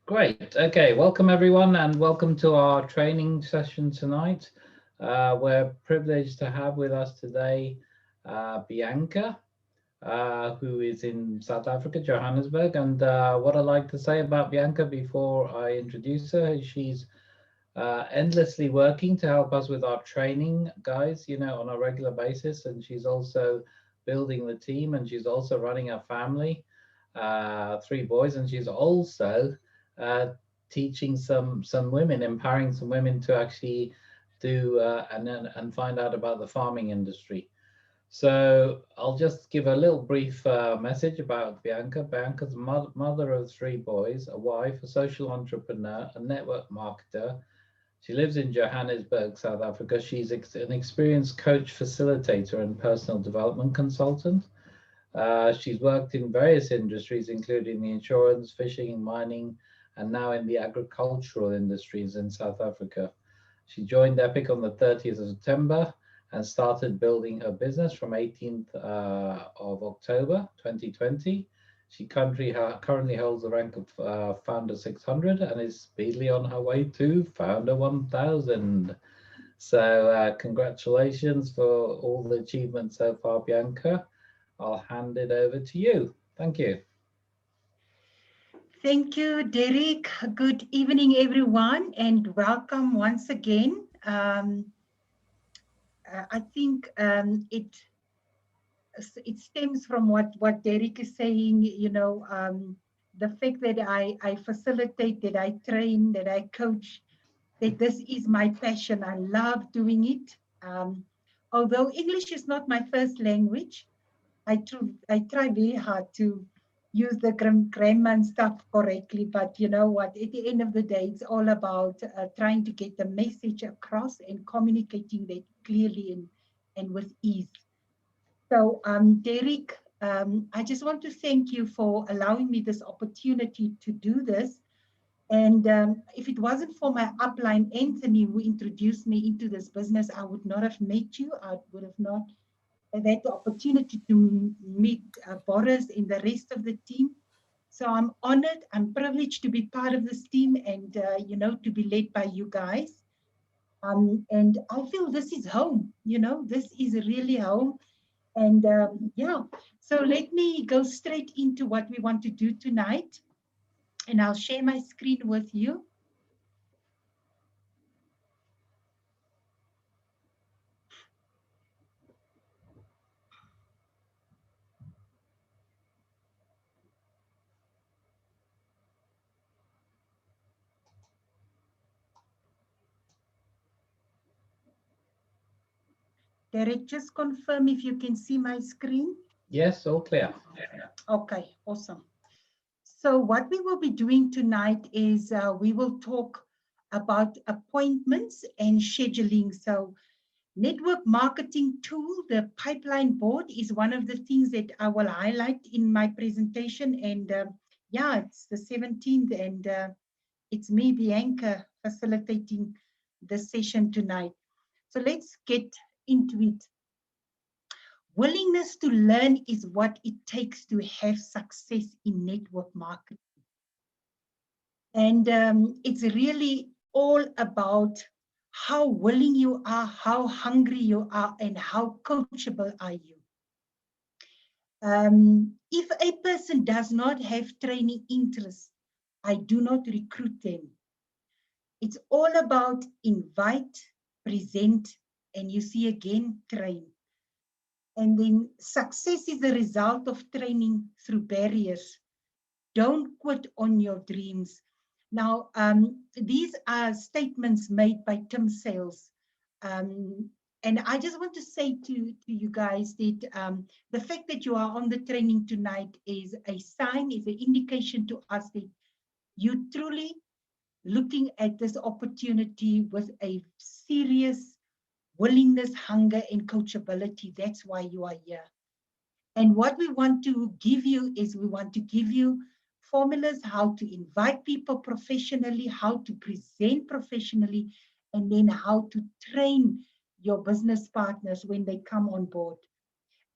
Great. Okay, welcome everyone and welcome to our training session tonight. We're privileged to have with us today Bianca, who is in South Africa, Johannesburg. And what I'd like to say about Bianca before I introduce her is she's endlessly working to help us with our training, guys, on a regular basis. And she's also building the team, and she's also running a family, 3 boys, and she's also uh, teaching some women, empowering some women to actually do and find out about the farming industry. So I'll just give a little brief message about Bianca. Bianca's mother of 3 boys, a wife, a social entrepreneur, a network marketer. She lives in Johannesburg, South Africa. She's an experienced coach, facilitator, and personal development consultant. She's worked in various industries, including the insurance, fishing, mining, and now in the agricultural industries in South Africa. She joined Epic on the 30th of September and started building her business from 18th of October 2020. She currently holds the rank of Founder 600 and is speedily on her way to Founder 1000. So congratulations for all the achievements so far, Bianca. I'll hand it over to you. Thank you. Thank you, Derek. Good evening, everyone, and welcome once again. I think it stems from what Derek is saying. The fact that I facilitate, that I train, that I coach, that this is my passion. I love doing it. Although English is not my first language, I try very hard to use the grammar and stuff correctly. But you know what? At the end of the day, it's all about trying to get the message across and communicating that clearly and with ease. So, Derek, I just want to thank you for allowing me this opportunity to do this. And if it wasn't for my upline, Anthony, who introduced me into this business, I would not have met you. I would have not have had the opportunity to meet Boris and the rest of the team. So I'm honored, I'm privileged to be part of this team and, to be led by you guys. And I feel this is home, this is really home. And yeah, so let me go straight into what we want to do tonight. And I'll share my screen with you. Derek, just confirm if you can see my screen. Yes, all clear. Okay, awesome. So what we will be doing tonight is we will talk about appointments and scheduling. So network marketing tool, the pipeline board, is one of the things that I will highlight in my presentation. And yeah, it's the 17th and it's me, Bianca, facilitating the session tonight. So let's get into it. Willingness to learn is what it takes to have success in network marketing. And it's really all about how willing you are, how hungry you are, and how coachable are you. If a person does not have training interests, I do not recruit them. It's all about invite, present, and you see again, train. And then success is the result of training through barriers. Don't quit on your dreams. Now, these are statements made by Tim Sales. And I just want to say to you guys that the fact that you are on the training tonight is a sign, is an indication to us that you truly looking at this opportunity with a serious willingness, hunger, and coachability. That's why you are here. And what we want to give you is we want to give you formulas, how to invite people professionally, how to present professionally, and then how to train your business partners when they come on board.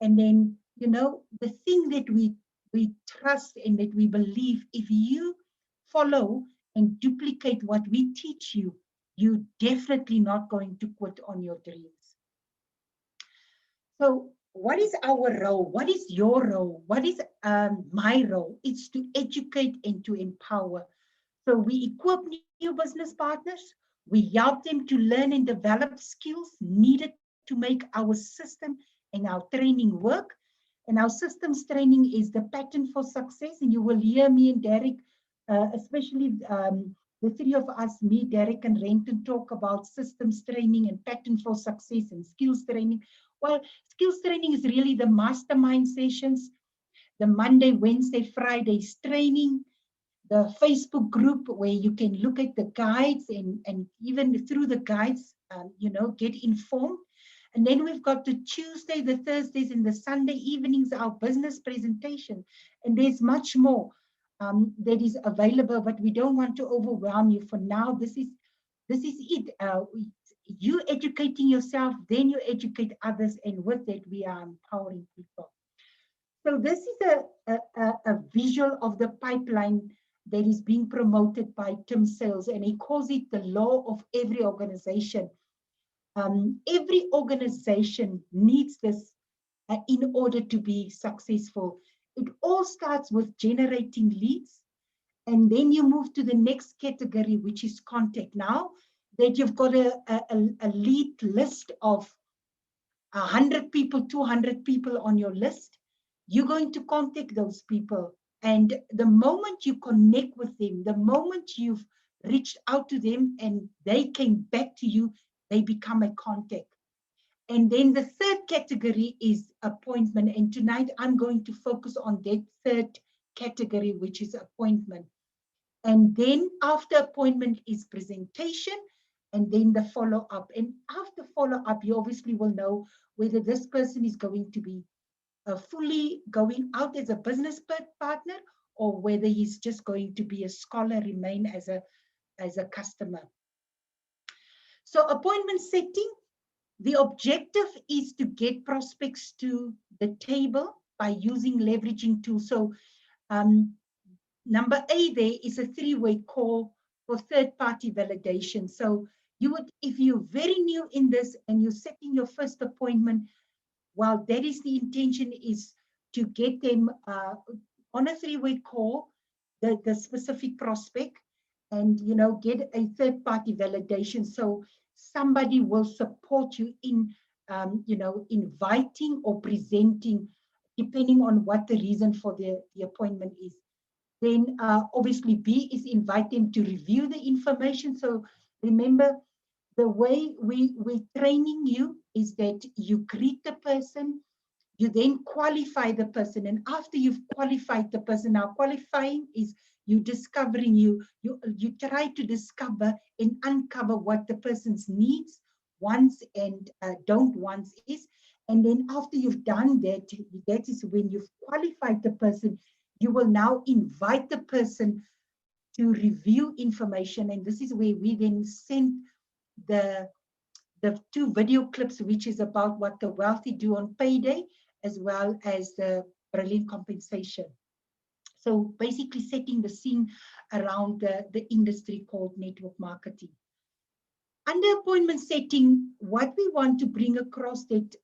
And then, the thing that we trust and that we believe, if you follow and duplicate what we teach you, you're definitely not going to quit on your dreams. So what is our role? What is your role? What is my role? It's to educate and to empower. So we equip new business partners. We help them to learn and develop skills needed to make our system and our training work. And our systems training is the pattern for success. And you will hear me and Derek, especially the three of us, me, Derek, and Renton, talk about systems training and pattern for success and skills training. Well, skills training is really the mastermind sessions, the Monday, Wednesday, Fridays training, the Facebook group where you can look at the guides and even through the guides, get informed. And then we've got the Tuesday, the Thursdays, and the Sunday evenings, our business presentation. And there's much more that is available, but we don't want to overwhelm you for now. This is it. You educating yourself, then you educate others, and with that, we are empowering people. So this is a visual of the pipeline that is being promoted by Tim Sales, and he calls it the law of every organization. Every organization needs this in order to be successful. It all starts with generating leads, and then you move to the next category, which is contact. Now that you've got a lead list of 100 people, 200 people on your list, you're going to contact those people. And the moment you connect with them, the moment you've reached out to them and they came back to you, they become a contact. And then the third category is appointment. And tonight I'm going to focus on that third category, which is appointment. And then after appointment is presentation, and then the follow-up. And after follow-up, you obviously will know whether this person is going to be fully going out as a business partner, or whether he's just going to be a scholar, remain as a customer. So appointment setting, the objective is to get prospects to the table by using leveraging tools. So number A there is a three-way call for third-party validation. So you would, if you're very new in this and you're setting your first appointment, well, that is the intention, is to get them on a three-way call, the specific prospect, and get a third-party validation. So somebody will support you in inviting or presenting, depending on what the reason for the appointment is. Then obviously B is invite them to review the information. So remember, the way we're training you is that you greet the person, you then qualify the person, and after you've qualified the person, now qualifying is you discovering, you try to discover and uncover what the person's needs, wants, and don't wants is. And then after you've done that, that is when you've qualified the person, you will now invite the person to review information. And this is where we then send the 2 video clips, which is about what the wealthy do on payday, as well as the brilliant compensation. So basically setting the scene around the industry called network marketing. Under appointment setting, what we want to bring across that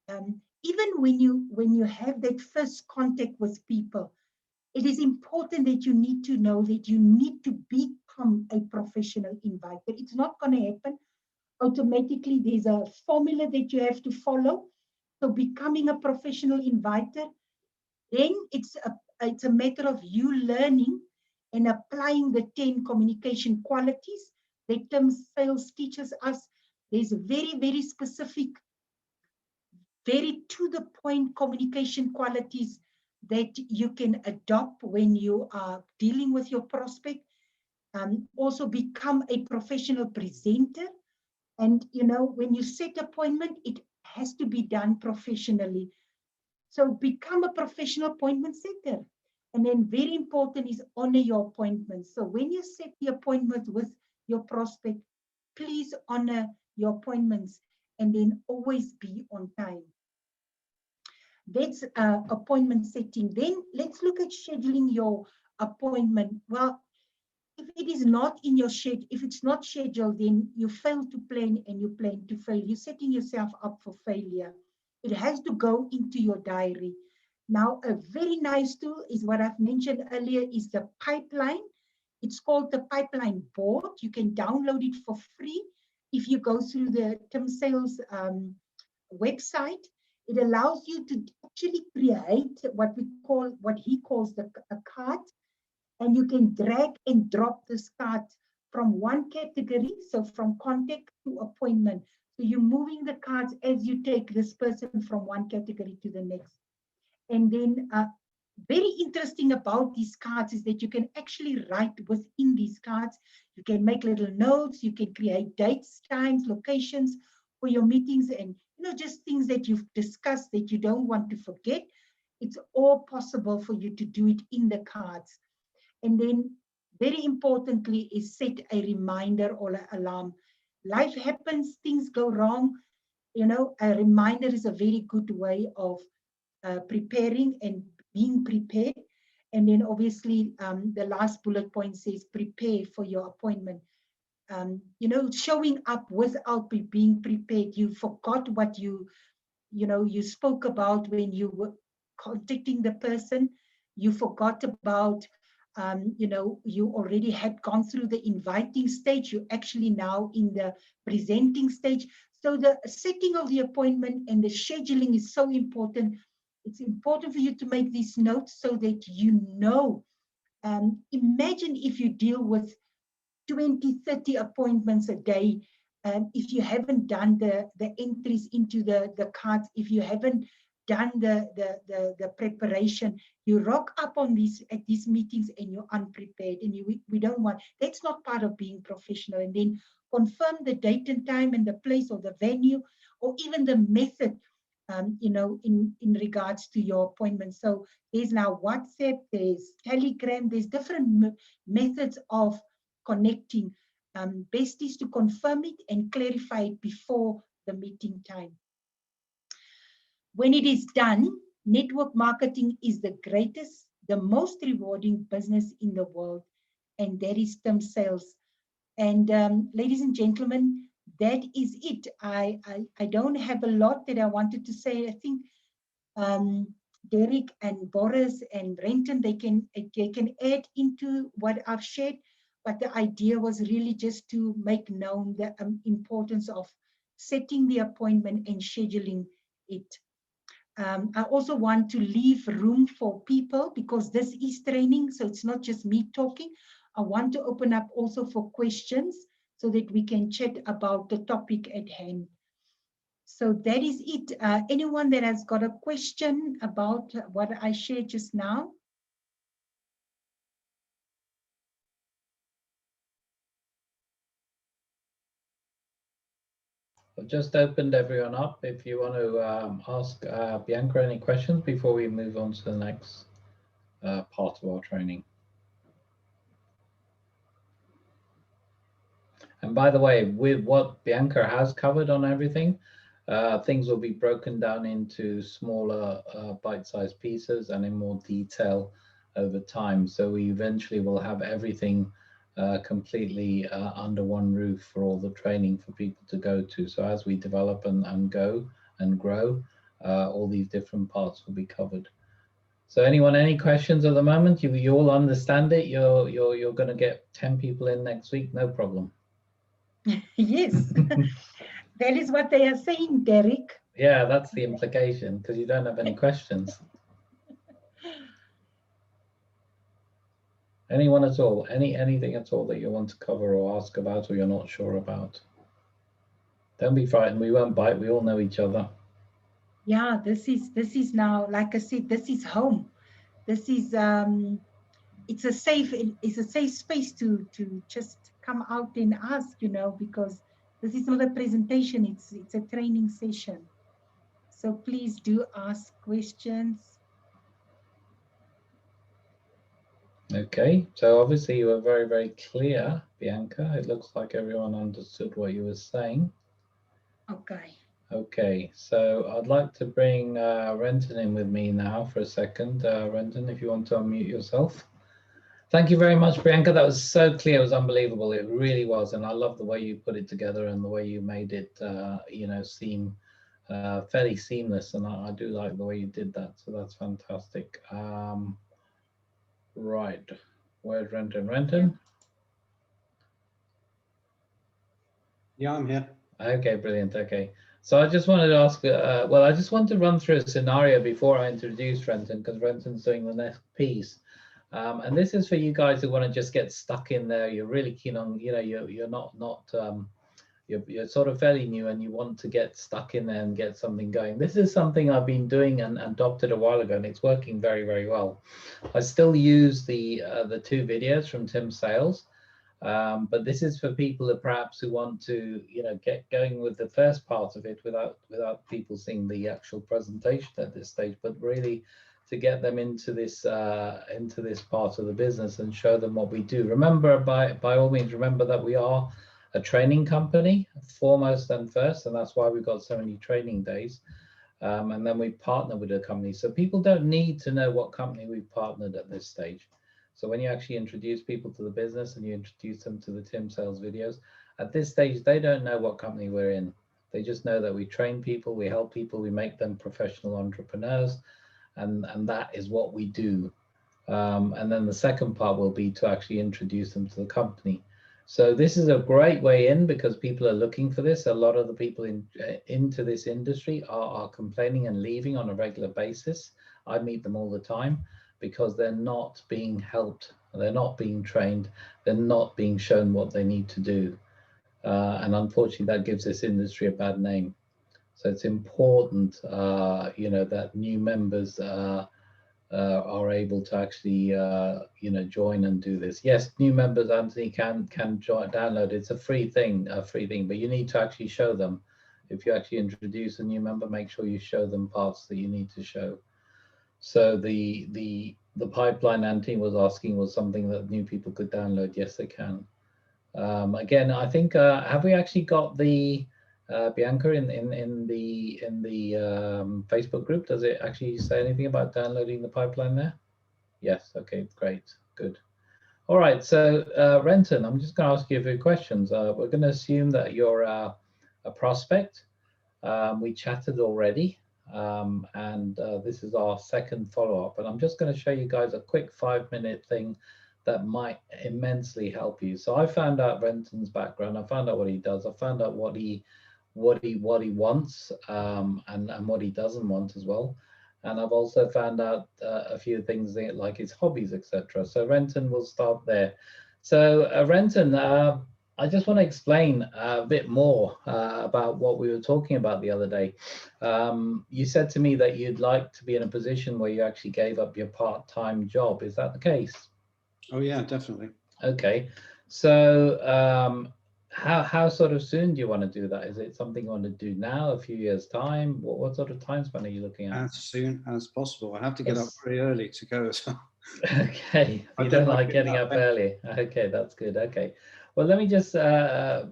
even when you have that first contact with people, it is important that you need to know that you need to become a professional inviter. It's not going to happen automatically. There's a formula that you have to follow. So becoming a professional inviter, then it's a matter of you learning and applying the 10 communication qualities that Tim Sales teaches us. There's very, very specific, very to the point communication qualities that you can adopt when you are dealing with your prospect. Also become a professional presenter. And, when you set appointment, it has to be done professionally. So become a professional appointment setter. And then very important is honor your appointments. So when you set the appointment with your prospect, please honor your appointments and then always be on time. That's appointment setting. Then let's look at scheduling your appointment. Well, if it is not in your schedule, if it's not scheduled, then you fail to plan and you plan to fail. You're setting yourself up for failure. It has to go into your diary. Now, a very nice tool is what I've mentioned earlier is the pipeline. It's called the pipeline board. You can download it for free if you go through the Tim Sales website. It allows you to actually create what he calls a card, and you can drag and drop this card from one category, so from contact to appointment. So you're moving the cards as you take this person from one category to the next. And then very interesting about these cards is that you can actually write within these cards. You can make little notes, you can create dates, times, locations for your meetings, and just things that you've discussed that you don't want to forget. It's all possible for you to do it in the cards. And then very importantly is set a reminder or an alarm. Life happens, things go wrong. A reminder is a very good way of preparing and being prepared. And then obviously the last bullet point says prepare for your appointment. Showing up without being prepared. You forgot what you spoke about when you were contacting the person. You forgot about, you already had gone through the inviting stage. You're actually now in the presenting stage. So the setting of the appointment and the scheduling is so important. It's important for you to make these notes so that you know. Imagine if you deal with 20, 30 appointments a day. If you haven't done the entries into the cards, if you haven't done the preparation, you rock up at these meetings and you're unprepared, and we don't want, that's not part of being professional. And then confirm the date and time and the place or the venue or even the method, in regards to your appointment. So there's now WhatsApp, there's Telegram, there's different methods of connecting. Best is to confirm it and clarify it before the meeting time. When it is done, network marketing is the greatest, the most rewarding business in the world, and that is Tim Sales. And ladies and gentlemen, that is it. I don't have a lot that I wanted to say. I think Derek and Boris and Renton, they can add into what I've shared, but the idea was really just to make known the importance of setting the appointment and scheduling it. I also want to leave room for people because this is training, so it's not just me talking. I want to open up also for questions so that we can chat about the topic at hand. So that is it. Anyone that has got a question about what I shared just now? I've just opened everyone up. If you want to ask Bianca any questions before we move on to the next part of our training. And by the way, with what Bianca has covered on everything, things will be broken down into smaller bite-sized pieces and in more detail over time. So we eventually will have everything completely under one roof for all the training for people to go to. So as we develop and go and grow, all these different parts will be covered. So anyone, any questions at the moment? You all understand it? You're going to get 10 people in next week, no problem. Yes, that is what they are saying, Derek. Yeah, that's the implication, because you don't have any questions. Anyone at all? Anything at all that you want to cover or ask about or you're not sure about? Don't be frightened. We won't bite. We all know each other. Yeah, this is now, like I said, this is home. This is it's a safe space to just come out and ask, because this is not a presentation. It's a training session. So please do ask questions. Okay, so obviously you were very, very clear, Bianca. It looks like everyone understood what you were saying. Okay. Okay, so I'd like to bring Renton in with me now for a second. Renton, if you want to unmute yourself. Thank you very much, Priyanka. That was so clear. It was unbelievable. It really was. And I love the way you put it together and the way you made it, seem fairly seamless. And I do like the way you did that. So that's fantastic. Right. Where's Renton? Renton? Yeah, I'm here. Okay, brilliant. Okay. So I just wanted to ask, I just want to run through a scenario before I introduce Renton, because Renton's doing the next piece. And this is for you guys who want to just get stuck in there. You're really keen on, you're not you're sort of fairly new and you want to get stuck in there and get something going. This is something I've been doing and adopted a while ago, and it's working very, very well. I still use the 2 videos from Tim Sales, but this is for people that perhaps who want to, get going with the first part of it without people seeing the actual presentation at this stage, but really to get them into this part of the business and show them what we do. Remember, by all means, remember that we are a training company foremost and first, and that's why we've got so many training days. And then we partner with a company. So people don't need to know what company we've partnered at this stage. So when you actually introduce people to the business and you introduce them to the Tim Sales videos, at this stage, they don't know what company we're in. They just know that we train people, we help people, we make them professional entrepreneurs, and that is what we do. And then the second part will be to actually introduce them to the company. So this is a great way in because people are looking for this. A lot of the people into this industry are complaining and leaving on a regular basis. I meet them all the time because they're not being helped, they're not being trained, they're not being shown what they need to do. And unfortunately, that gives this industry a bad name. So it's important, that new members are able to actually, join and do this. Yes, new members, Anthony, can join, download. It's a free thing, but you need to actually show them. If you actually introduce a new member, make sure you show them parts that you need to show. So the pipeline Anthony was asking was something that new people could download. Yes, they can. Again, I think have we actually got the Bianca in the Facebook group? Does it actually say anything about downloading the pipeline there? Yes. Okay. Great. Good. All right. So Renton, I'm just going to ask you a few questions. We're going to assume that you're a prospect. We chatted already, and this is our second follow-up. And I'm just going to show you guys a quick 5-minute thing that might immensely help you. So I found out Renton's background. I found out what he does. I found out what he wants, and what he doesn't want as well. And I've also found out a few things like his hobbies, etc. So Renton, will start there. So Renton, I just want to explain a bit more about what we were talking about the other day. You said to me that you'd like to be in a position where you actually gave up your part-time job. Is that the case? Oh yeah, definitely. Okay, so how sort of soon do you want to do that? Is it something you want to do now, a few years time? What sort of time span are you looking at? As soon as possible. I have to get up very early to go as well. Okay, you don't like getting up early. Okay, that's good. Okay, well, let me just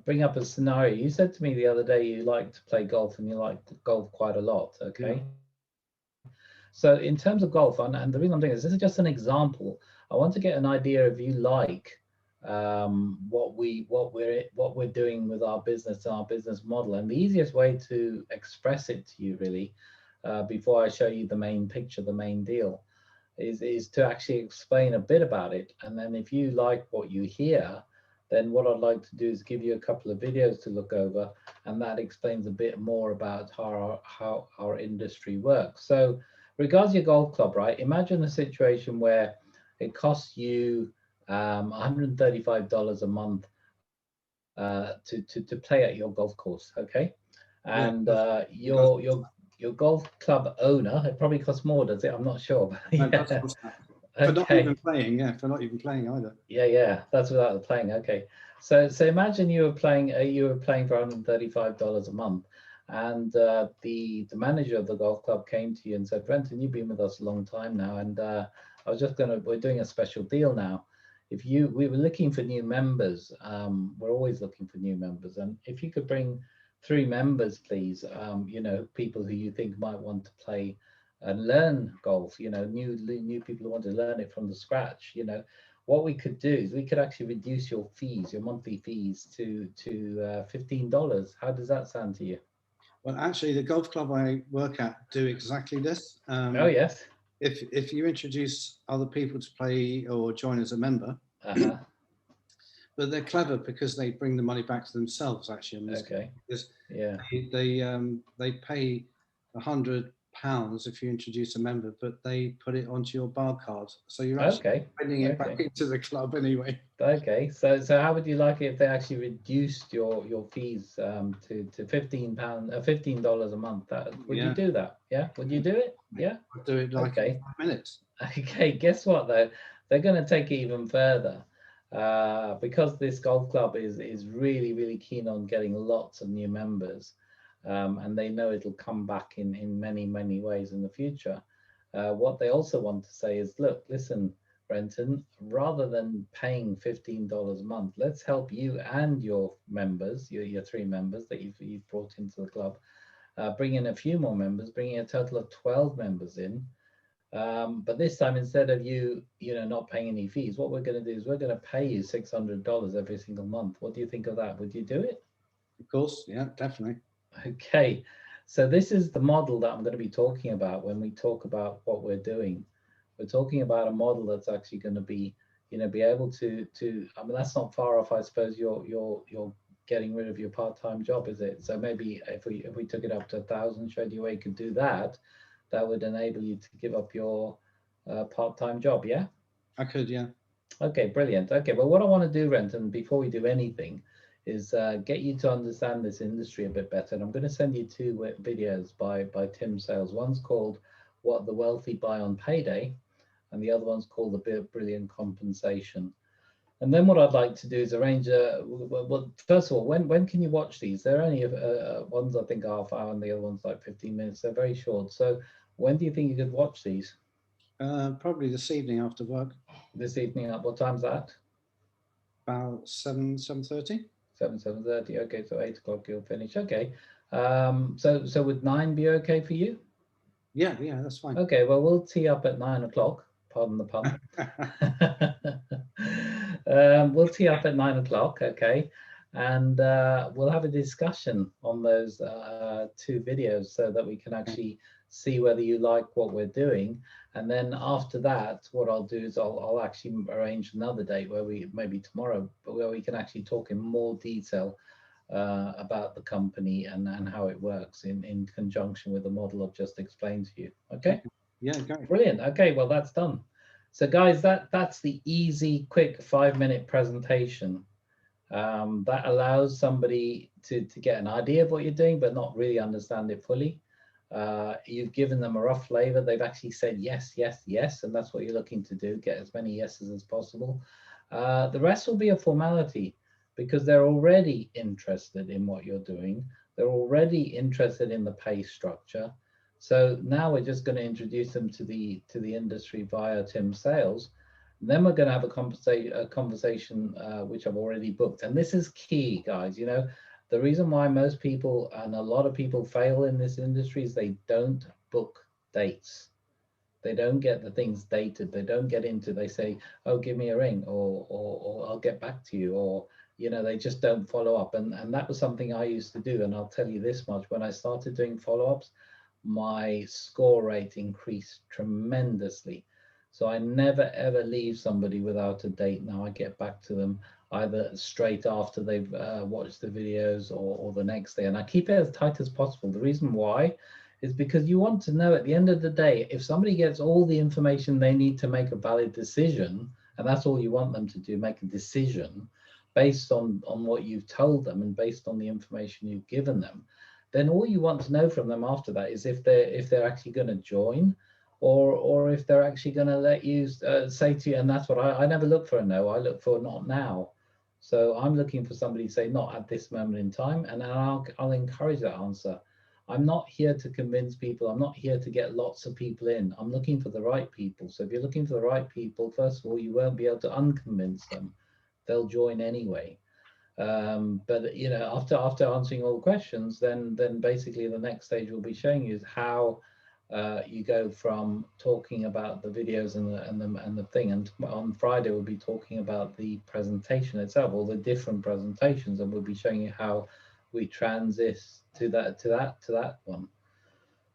bring up a scenario. You said to me the other day you like to play golf and you like to golf quite a lot. Okay. Yeah. So in terms of golf, and the reason I'm doing this is just an example. I want to get an idea if you like what we're doing with our business and our business model. And the easiest way to express it to you really, before I show you the main picture, the main deal, is to actually explain a bit about it. And then if you like what you hear, then what I'd like to do is give you a couple of videos to look over, and that explains a bit more about how our industry works. So regards your golf club, right? Imagine a situation where it costs you $135 a month to play at your golf course, okay? And your golf club owner, it probably costs more, does it? I'm not sure. No, that's for not even playing, yeah, for not even playing either. Yeah, that's without the playing. Okay, so imagine you were playing for $135 a month, and the manager of the golf club came to you and said, Renton, you've been with us a long time now, and we're doing a special deal now. We were looking for new members. We're always looking for new members, and if you could bring 3 members, please, people who you think might want to play and learn golf, new people who want to learn it from the scratch, what we could do is we could actually reduce your fees, your monthly fees, to $15. How does that sound to you? Well, actually, the golf club I work at do exactly this. Oh yes. If you introduce other people to play or join as a member, but they're clever because they bring the money back to themselves. Actually, on this, okay. because Yeah. they pay £100 if you introduce a member, but they put it onto your bar card, so you're actually putting it back into the club anyway. Okay, so how would you like it if they actually reduced your fees to $15 a month? Would you do that? Yeah, would you do it? Yeah, I'll do it like in 5 minutes. Okay, guess what though? They're going to take it even further because this golf club is really keen on getting lots of new members, and they know it'll come back in many ways in the future. What they also want to say is, look, listen, Brenton, rather than paying $15 a month, let's help you and your members, your 3 members that you've brought into the club, bring in a few more members, bringing a total of 12 members in. But this time, instead of you not paying any fees, what we're going to do is we're going to pay you $600 every single month. What do you think of that? Would you do it? Of course, yeah, definitely. Okay, so this is the model that I'm going to be talking about when we talk about what we're doing. We're talking about a model that's actually going to be, be able to. I mean, that's not far off. I suppose you're getting rid of your part-time job, is it? So maybe if we took it up to 1,000, showed you where you could do that, that would enable you to give up your part-time job. Yeah. I could, yeah. Okay, brilliant. Okay, well, what I want to do, Renton, before we do anything, is get you to understand this industry a bit better. And I'm going to send you 2 videos by Tim Sales. One's called "What the Wealthy Buy on Payday," and the other one's called "The Brilliant Compensation." And then what I'd like to do is arrange well, first of all, when can you watch these? They're only one's I think half hour and the other one's like 15 minutes. They're very short. So when do you think you could watch these? Probably this evening after work. This evening at what time's that? About 7:30. 7:30. Okay, so 8 o'clock you'll finish. Okay. So would 9 be okay for you? Yeah, that's fine. Okay, well, we'll tee up at 9 o'clock. Pardon the pun. We'll tee up at 9 o'clock. Okay, and we'll have a discussion on those 2 videos so that we can actually see whether you like what we're doing. And then after that, what I'll do is I'll actually arrange another date where maybe tomorrow, but where we can actually talk in more detail about the company and how it works in conjunction with the model I've just explained to you. Okay. Yeah, great. Brilliant. Okay, well, that's done. So guys, that's the easy, quick 5-minute presentation that allows somebody to get an idea of what you're doing, but not really understand it fully. You've given them a rough flavor. They've actually said yes, and that's what you're looking to do, get as many yeses as possible. The rest will be a formality because they're already interested in what you're doing. They're already interested in the pay structure. So now we're just going to introduce them to the industry via Tim Sales. And then we're going to have a conversation which I've already booked. And this is key, guys. The reason why most people and a lot of people fail in this industry is they don't book dates. They don't get the things dated. They don't get into, they say, oh, give me a ring, or I'll get back to you, or, they just don't follow up. And that was something I used to do. And I'll tell you this much, when I started doing follow-ups, my score rate increased tremendously. So I never, ever leave somebody without a date. Now I get back to them either straight after they've watched the videos or the next day. And I keep it as tight as possible. The reason why is because you want to know at the end of the day, if somebody gets all the information they need to make a valid decision, and that's all you want them to do, make a decision based on what you've told them and based on the information you've given them, then all you want to know from them after that is if they're actually going to join, or if they're actually going to let you say to you. And that's what I never look for a no, I look for not now. So I'm looking for somebody to say not at this moment in time, and then I'll encourage that answer. I'm not here to convince people. I'm not here to get lots of people in. I'm looking for the right people. So if you're looking for the right people, first of all, you won't be able to unconvince them. They'll join anyway. But after answering all the questions, then basically the next stage we'll be showing you is how you go from talking about the videos and the thing, and on Friday we'll be talking about the presentation itself, all the different presentations, and we'll be showing you how we transit to that one.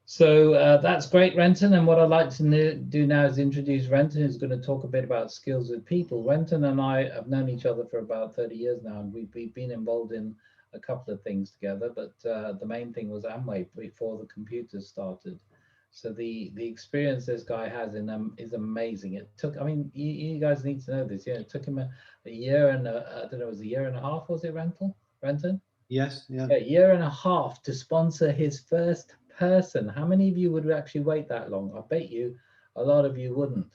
So that's great, Renton. And what I'd like to do now is introduce Renton, who's going to talk a bit about skills with people. Renton and I have known each other for about 30 years now, and we've been involved in a couple of things together, but the main thing was Amway before the computers started. So the experience this guy has in them is amazing. It took, I mean, you guys need to know this. Yeah, it took him a year and I don't know, it was a year and a half, was it, Renton? Yes, yeah. A year and a half to sponsor his first person. How many of you would actually wait that long? I bet you a lot of you wouldn't.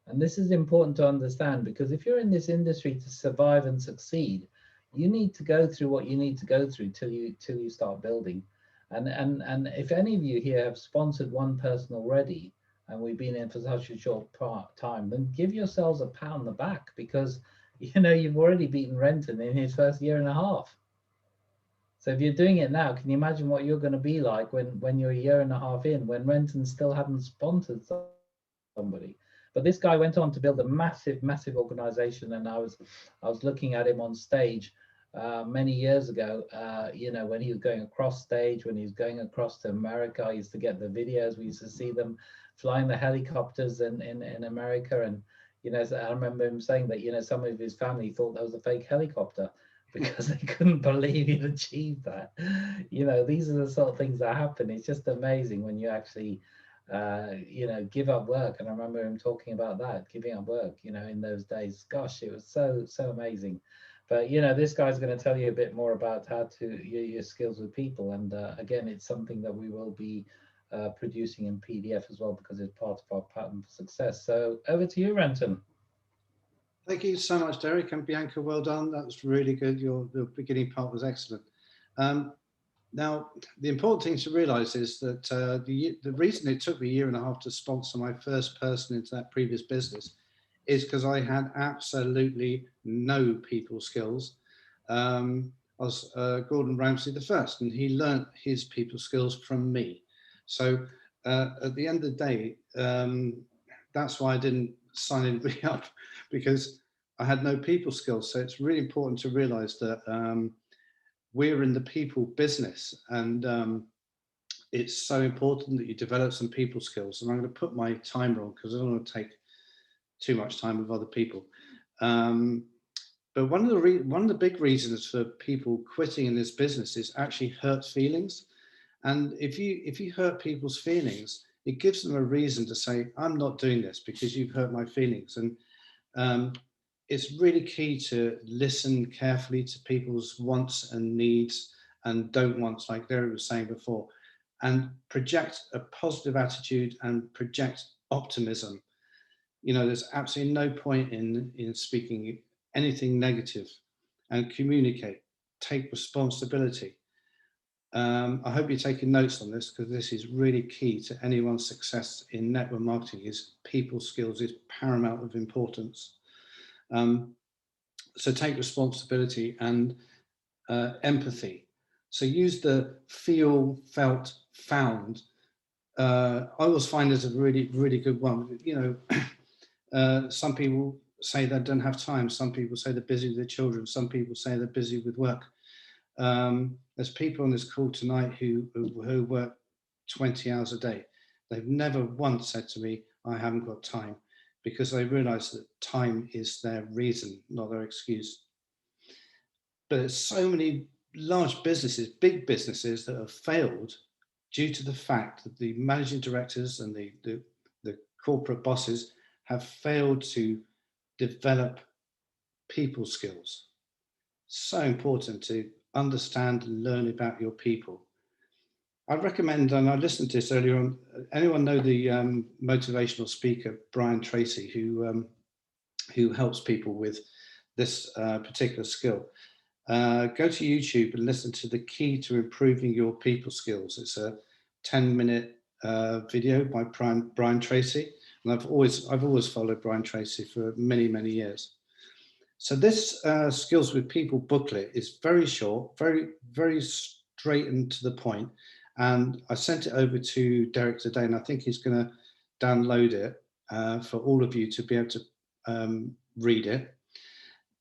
And this is important to understand, because if you're in this industry to survive and succeed, you need to go through what you need to go through till you start building. And if any of you here have sponsored one person already, and we've been in for such a short time, then give yourselves a pat on the back, because you know you've already beaten Renton in his first year and a half. So if you're doing it now, can you imagine what you're going to be like when you're a year and a half in, when Renton still hadn't sponsored somebody? But this guy went on to build a massive, massive organization, and I was looking at him on stage many years ago. You know, when he was going across stage, when he was going across to America, I used to get the videos. We used to see them flying the helicopters in America, and you know, I remember him saying that, you know, some of his family thought that was a fake helicopter, because they couldn't believe he'd achieved that. You know, these are the sort of things that happen. It's just amazing when you actually, you know, give up work. And I remember him talking about that, giving up work, you know, in those days. Gosh, it was so amazing. But, you know, this guy's going to tell you a bit more about how to your skills with people. And again, it's something that we will be producing in PDF as well, because it's part of our pattern for success. So over to you, Renton. Thank you so much, Derek, and Bianca, well done. That was really good. The beginning part was excellent. Now, the important thing to realise is that the reason it took me a year and a half to sponsor my first person into that previous business is because I had absolutely no people skills. I was Gordon Ramsay the first, and he learnt his people skills from me. So at the end of the day, that's why I didn't sign anybody up, because I had no people skills. So it's really important to realize that we're in the people business, and it's so important that you develop some people skills. And I'm going to put my timer on because I don't want to take too much time with other people. But one of the big reasons for people quitting in this business is actually hurt feelings. And if you hurt people's feelings, it gives them a reason to say, I'm not doing this because you've hurt my feelings. And it's really key to listen carefully to people's wants and needs and don't wants, like Derek was saying before, and project a positive attitude and project optimism. You know, there's absolutely no point in speaking anything negative, and communicate, take responsibility. I hope you're taking notes on this, because this is really key to anyone's success in network marketing. Is people skills is paramount of importance. So take responsibility and empathy. So use the feel, felt, found. I always find is a really, really good one. You know, some people say they don't have time. Some people say they're busy with their children. Some people say they're busy with work. There's people on this call tonight who work 20 hours a day. They've never once said to me, I haven't got time, because they realize that time is their reason, not their excuse. But there's so many large businesses, big businesses, that have failed due to the fact that the managing directors and the corporate bosses have failed to develop people skills. So important to understand and learn about your people. I recommend, and I listened to this earlier on, anyone know the motivational speaker, Brian Tracy, who helps people with this particular skill? Go to YouTube and listen to The Key to Improving Your People Skills. It's a 10-minute video by Brian Tracy. And I've always followed Brian Tracy for many, many years. So this Skills with People booklet is very short, very, very straight and to the point. And I sent it over to Derek today, and I think he's going to download it for all of you to be able to read it.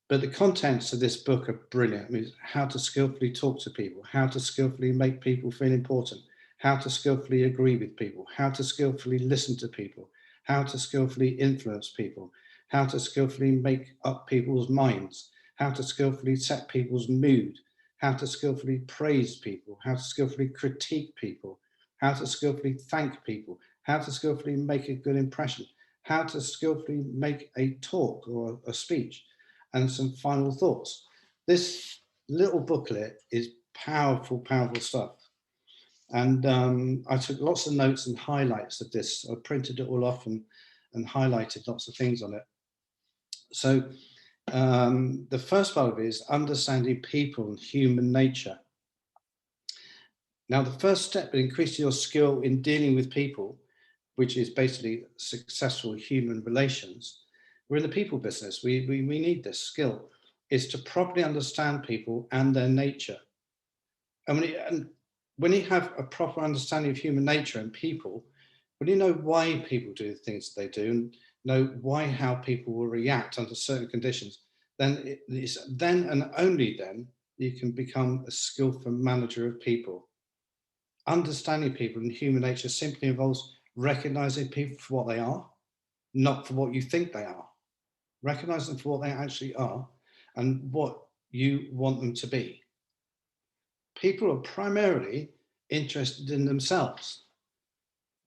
But the contents of this book are brilliant. I mean, how to skillfully talk to people, how to skillfully make people feel important, how to skillfully agree with people, how to skillfully listen to people, how to skillfully influence people, how to skillfully make up people's minds, how to skillfully set people's mood, how to skillfully praise people, how to skillfully critique people, how to skillfully thank people, how to skillfully make a good impression, how to skillfully make a talk or a speech, and some final thoughts. This little booklet is powerful, powerful stuff. And I took lots of notes and highlights of this. I printed it all off and highlighted lots of things on it. So the first part of it is understanding people and human nature. Now, the first step in increasing your skill in dealing with people, which is basically successful human relations, we're in the people business. We need this skill, is to properly understand people and their nature. And when you have a proper understanding of human nature and people, when you know why people do the things they do and know how people will react under certain conditions, then it's then and only then you can become a skillful manager of people. Understanding people and human nature simply involves recognizing people for what they are, not for what you think they are. Recognize them for what they actually are and what you want them to be. People are primarily interested in themselves.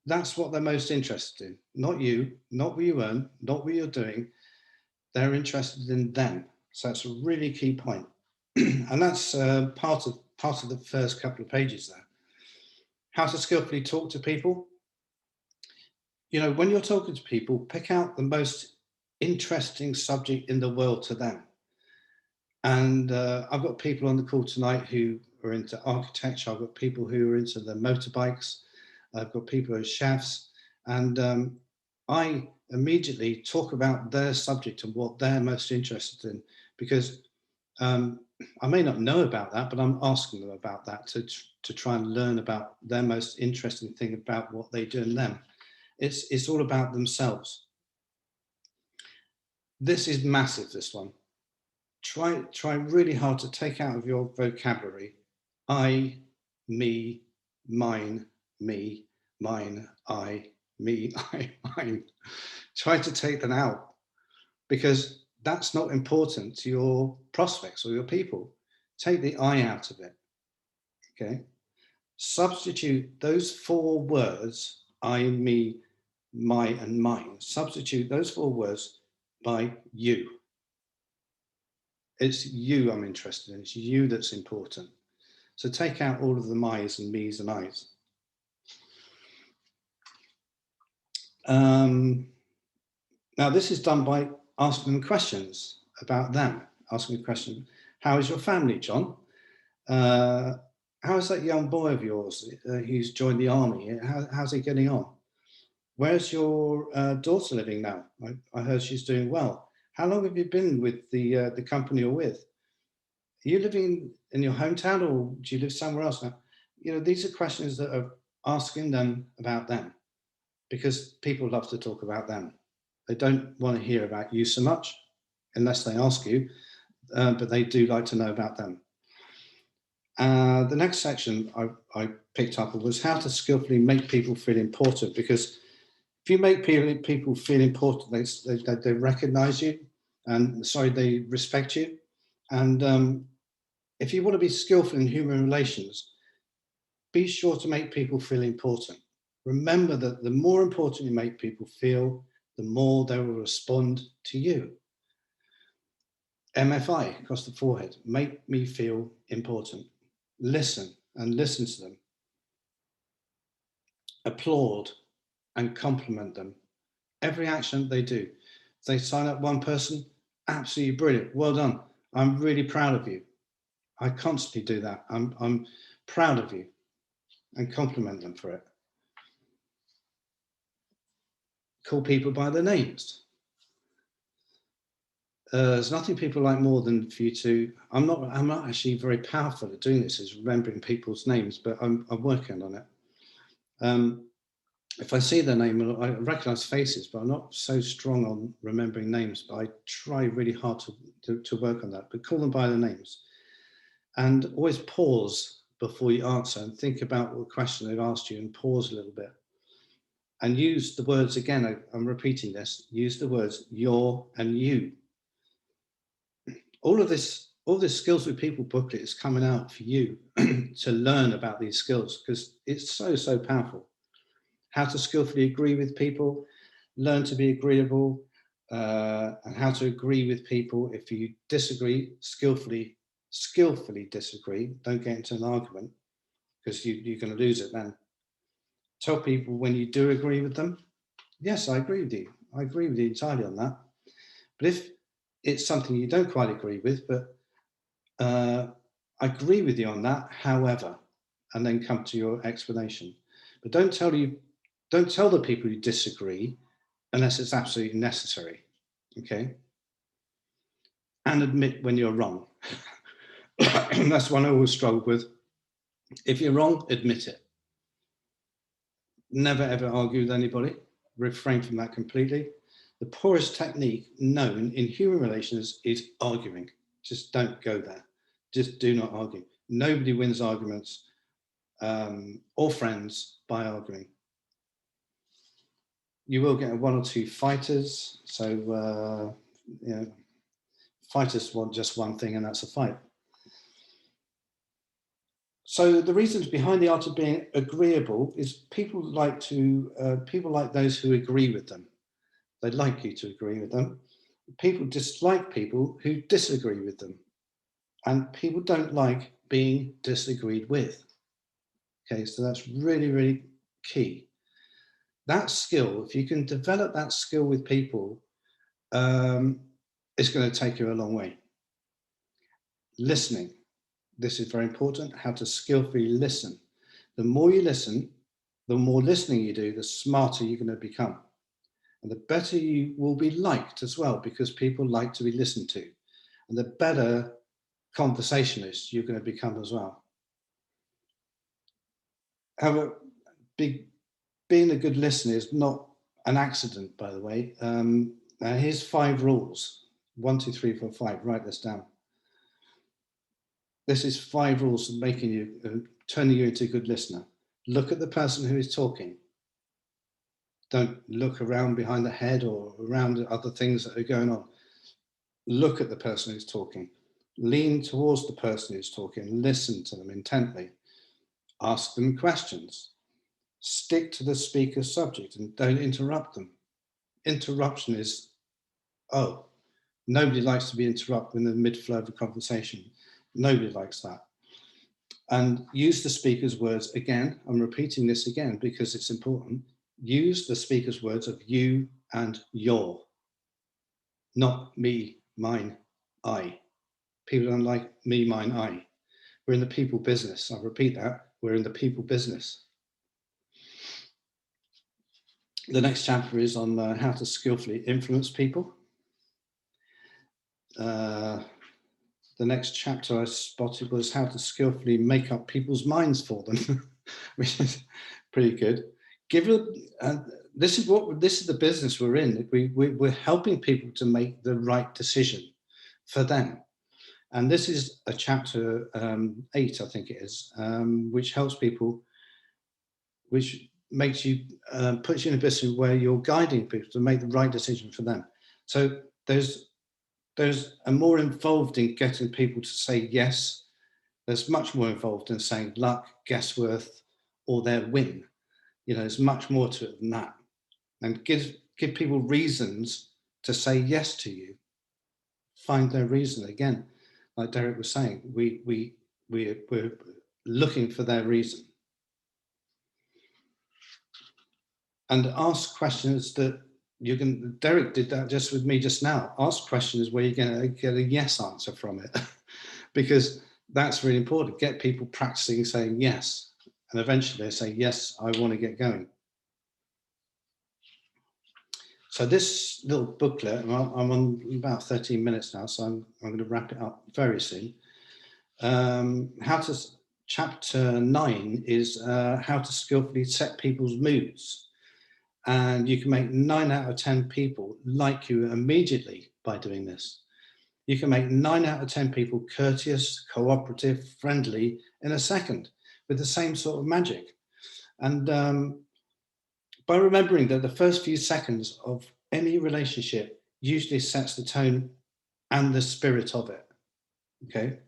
That's what they're most interested in. Not you, not what you earn, not what you're doing. They're interested in them. So that's a really key point. And that's part of the first couple of pages there. How to skillfully talk to people. You know, when you're talking to people, pick out the most interesting subject in the world to them. And I've got people on the call tonight who are into architecture. I've got people who are into the motorbikes. I've got people who are chefs. And I immediately talk about their subject and what they're most interested in, because I may not know about that, but I'm asking them about that to try and learn about their most interesting thing about what they do in them. It's all about themselves. This is massive, this one. Try really hard to take out of your vocabulary I, me, mine, me, mine, I, me, I, mine. Try to take them out, because that's not important to your prospects or your people. Take the I out of it, okay? Substitute those 4 words, I, me, my, and mine. Substitute those 4 words by you. It's you I'm interested in. It's you that's important. So take out all of the my's and me's and I's. Now this is done by asking them questions about them. Asking a question, how is your family, John? How is that young boy of yours who's joined the army? How's he getting on? Where's your daughter living now? I heard she's doing well. How long have you been with the company you're with? Are you living in your hometown, or do you live somewhere else now? You know, these are questions that are asking them about them, because people love to talk about them. They don't want to hear about you so much, unless they ask you, but they do like to know about them. The next section I picked up was how to skillfully make people feel important, because if you make people feel important, they recognize you, and they respect you. And if you want to be skillful in human relations, be sure to make people feel important. Remember that the more important you make people feel, the more they will respond to you. MFI, across the forehead, make me feel important. Listen and listen to them. Applaud and compliment them. Every action they do. If they sign up one person, absolutely brilliant. Well done. I'm really proud of you. I constantly do that. I'm proud of you, and compliment them for it. Call people by their names. there's nothing people like more than for you to, I'm not actually very powerful at doing this, is remembering people's names, but I'm working on it. If I see their name, I recognize faces, but I'm not so strong on remembering names, but I try really hard to work on that, but call them by their names. And always pause before you answer and think about what question they've asked you, and pause a little bit. And use the words, again, I'm repeating this, use the words your and you. All this Skills with People booklet is coming out for you to learn about these skills, because it's so powerful. How to skillfully agree with people, learn to be agreeable, and how to agree with people. If you disagree, skillfully disagree. Don't get into an argument, because you're going to lose it then. Tell people when you do agree with them, yes, I agree with you. I agree with you entirely on that. But if it's something you don't quite agree with, but I agree with you on that, however, and then come to your explanation. But don't tell the people you disagree unless it's absolutely necessary, okay? And admit when you're wrong. That's one I always struggle with. If you're wrong, admit it. Never ever argue with anybody. Refrain from that completely. The poorest technique known in human relations is arguing. Just don't go there. Just do not argue. Nobody wins arguments or friends by arguing. You will get one or two fighters. So, you know, fighters want just one thing, and that's a fight. So the reasons behind the art of being agreeable is people like those who agree with them. They like you to agree with them. People dislike people who disagree with them. And people don't like being disagreed with. Okay, so that's really, really key. That skill, if you can develop that skill with people, it's going to take you a long way. Listening. This is very important, how to skillfully listen. The more you listen, the more listening you do, the smarter you're going to become. And the better you will be liked as well, because people like to be listened to. And the better conversationalist you're going to become as well. However, being a good listener is not an accident, by the way. Here's 5 rules. 1, 2, 3, 4, 5. Write this down. This is 5 rules of making you, turning you into a good listener. Look at the person who is talking. Don't look around behind the head or around other things that are going on. Look at the person who's talking. Lean towards the person who's talking. Listen to them intently. Ask them questions. Stick to the speaker's subject and don't interrupt them. Interruption is, nobody likes to be interrupted in the mid-flow of a conversation. Nobody likes that. And use the speaker's words again. I'm repeating this again because it's important. Use the speaker's words of you and your, not me, mine, I. People don't like me, mine, I. We're in the people business. I'll repeat that. We're in the people business. The next chapter is on how to skillfully influence people. The next chapter I spotted was how to skillfully make up people's minds for them, which is pretty good. This is the business we're in. We're helping people to make the right decision for them. And this is a chapter 8, I think it is, which helps people, which makes you, puts you in a position where you're guiding people to make the right decision for them. So there's are more involved in getting people to say yes. There's much more involved in saying luck, guessworth, or their win. You know, there's much more to it than that. And give people reasons to say yes to you. Find their reason. Again, like Derek was saying, we're looking for their reason. And ask questions that you can, Derek did that just with me just now. Ask questions where you're going to get a yes answer from it, because that's really important. Get people practicing saying yes, and eventually they say, yes, I want to get going. So this little booklet, I'm on about 13 minutes now, so I'm going to wrap it up very soon. Chapter 9 is how to skillfully set people's moods. And you can make 9 out of 10 people like you immediately by doing this. You can make 9 out of 10 people courteous, cooperative, friendly in a second with the same sort of magic. And by remembering that the first few seconds of any relationship usually sets the tone and the spirit of it. Okay.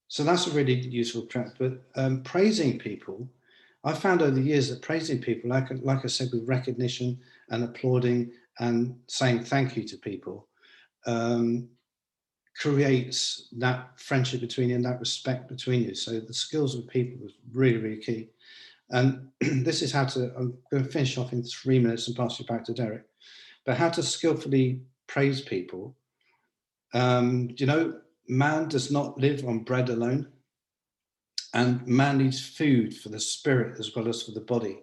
So that's a really useful track. But praising people, I found over the years that praising people, like I said, with recognition and applauding and saying thank you to people, creates that friendship between you and that respect between you. So the skills of people is really, really key. And this is how to, I'm going to finish off in 3 minutes and pass you back to Derek, but how to skillfully praise people. You know, man does not live on bread alone, and man needs food for the spirit as well as for the body.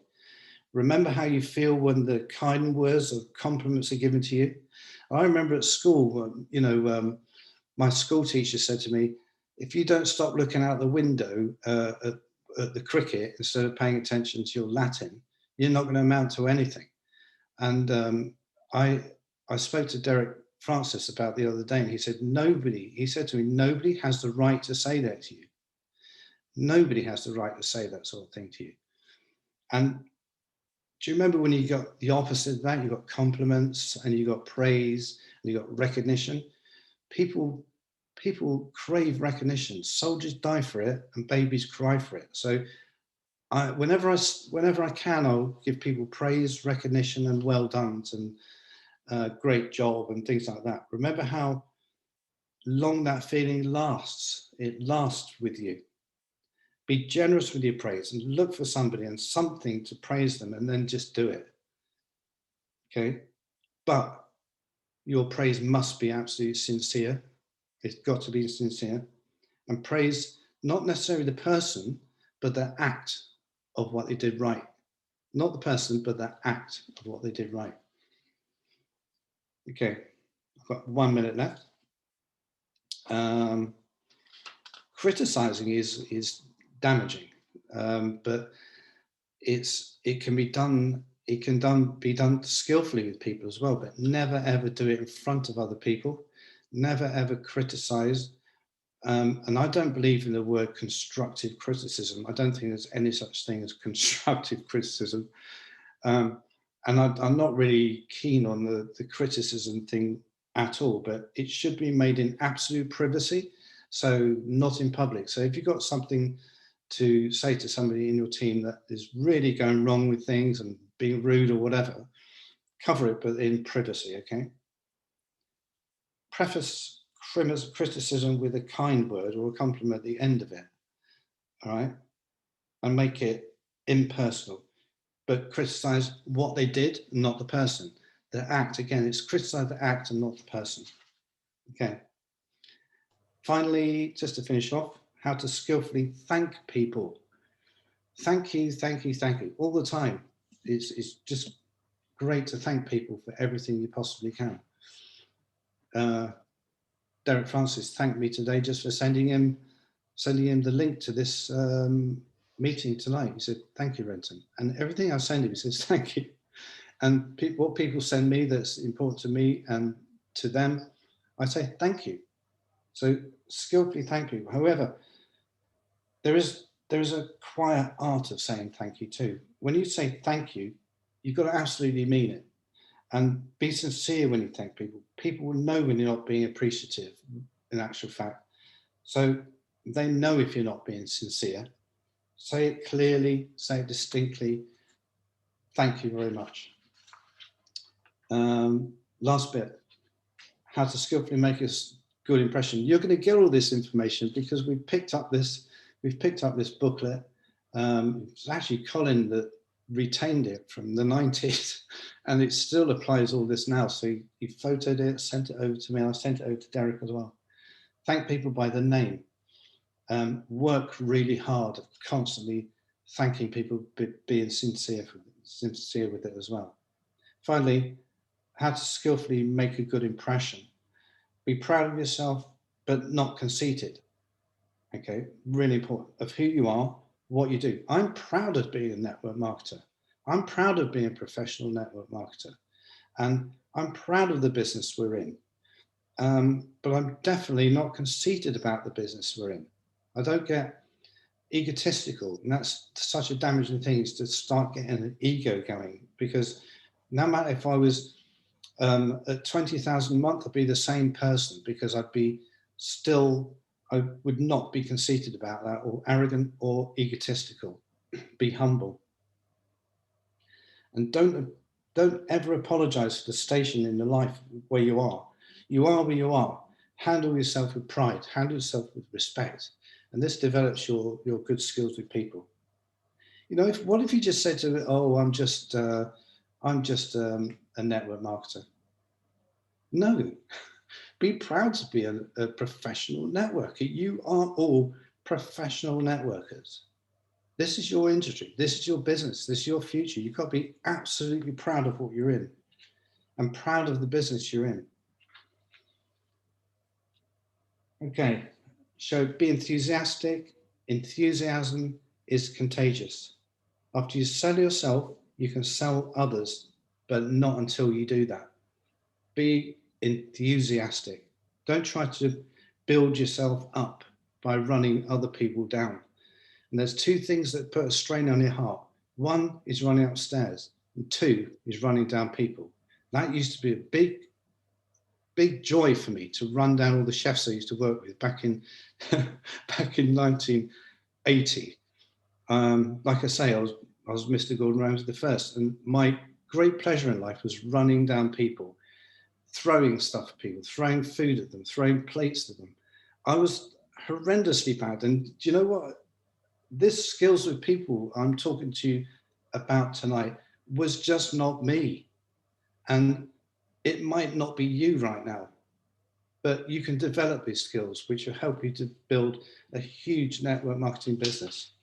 Remember how you feel when the kind words or compliments are given to you. I remember at school, you know, my school teacher said to me, if you don't stop looking out the window at the cricket instead of paying attention to your Latin, you're not going to amount to anything. And I spoke to Derek Francis about the other day, and he said to me, nobody has the right to say that to you. Nobody has the right to say that sort of thing to you. And do you remember when you got the opposite of that? You got compliments and you got praise and you got recognition. People crave recognition. Soldiers die for it and babies cry for it. So whenever I can, I'll give people praise, recognition, and well done and great job and things like that. Remember how long that feeling lasts. It lasts with you. Be generous with your praise and look for somebody and something to praise them, and then just do it. Okay? But your praise must be absolutely sincere. It's got to be sincere. And praise not necessarily the person, but the act of what they did right. Not the person, but the act of what they did right. Okay, I've got 1 minute left. Criticizing is damaging, but it can be done. It can be done skillfully with people as well, but never ever do it in front of other people. Never ever criticize. And I don't believe in the word constructive criticism. I don't think there's any such thing as constructive criticism. And I'm not really keen on the criticism thing at all, but it should be made in absolute privacy, so not in public. So if you've got something to say to somebody in your team that is really going wrong with things and being rude or whatever, cover it, but in privacy, okay? Preface criticism with a kind word or a compliment at the end of it, all right? And make it impersonal, but criticize what they did, not the person. The act, again, it's criticize the act and not the person. Okay. Finally, just to finish off, how to skillfully thank people. Thank you, thank you, thank you, all the time. It's just great to thank people for everything you possibly can. Derek Francis thanked me today just for sending him the link to this meeting tonight. He said, thank you, Renton. And everything I send him, he says, thank you. And what people send me that's important to me and to them, I say, thank you. So skillfully thank people. However, there is a quiet art of saying thank you too. When you say thank you, you've got to absolutely mean it. And be sincere when you thank people. People will know when you're not being appreciative, in actual fact. So they know if you're not being sincere. Say it clearly, say it distinctly. Thank you very much. Last bit, how to skillfully make a good impression. You're going to get all this information because we've picked up this booklet. It's actually Colin that retained it from the 90s, and it still applies all this now. So he photoed it, sent it over to me, I sent it over to Derek as well. Thank people by the name. Work really hard, constantly thanking people, being sincere with it as well. Finally, how to skillfully make a good impression. Be proud of yourself, but not conceited. Okay, really important, of who you are, what you do. I'm proud of being a network marketer. I'm proud of being a professional network marketer. And I'm proud of the business we're in. But I'm definitely not conceited about the business we're in. I don't get egotistical, and that's such a damaging thing, is to start getting an ego going, because no matter if I was at 20,000 a month, I'd be the same person, because I'd be still, I would not be conceited about that, or arrogant or egotistical. Be humble. And don't ever apologize for the station in the life where you are. You are where you are. Handle yourself with pride, handle yourself with respect. And this develops your good skills with people. You know, what if you just said to it, oh, I'm just a network marketer? No, be proud to be a professional networker. You are all professional networkers. This is your industry. This is your business. This is your future. You've got to be absolutely proud of what you're in and proud of the business you're in. Okay, so be enthusiastic. Enthusiasm is contagious. After you sell yourself, you can sell others, but not until you do that. Be enthusiastic. Don't try to build yourself up by running other people down. And there's two things that put a strain on your heart. One is running upstairs, and two is running down people. That used to be a big joy for me, to run down all the chefs I used to work with back in back in 1980. Like I say, I was Mr. Gordon Ramsay the first, and my great pleasure in life was running down people, throwing stuff at people, throwing food at them, throwing plates at them. I was horrendously bad. And do you know what? This skills with people I'm talking to you about tonight was just not me. And it might not be you right now, but you can develop these skills, which will help you to build a huge network marketing business.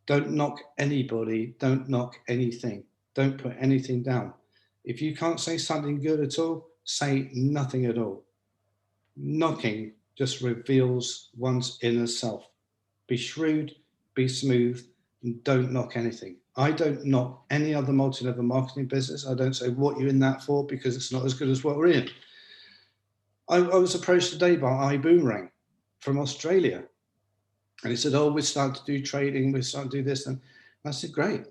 Don't knock anybody, don't knock anything, don't put anything down. If you can't say something good at all, say nothing at all. Knocking just reveals one's inner self. Be shrewd, be smooth, and don't knock anything. I don't knock any other multi-level marketing business. I don't say what you're in that for, because it's not as good as what we're in. I was approached today by iBoomerang from Australia. And he said, oh, we're starting to do trading, we're starting to do this. And I said, great,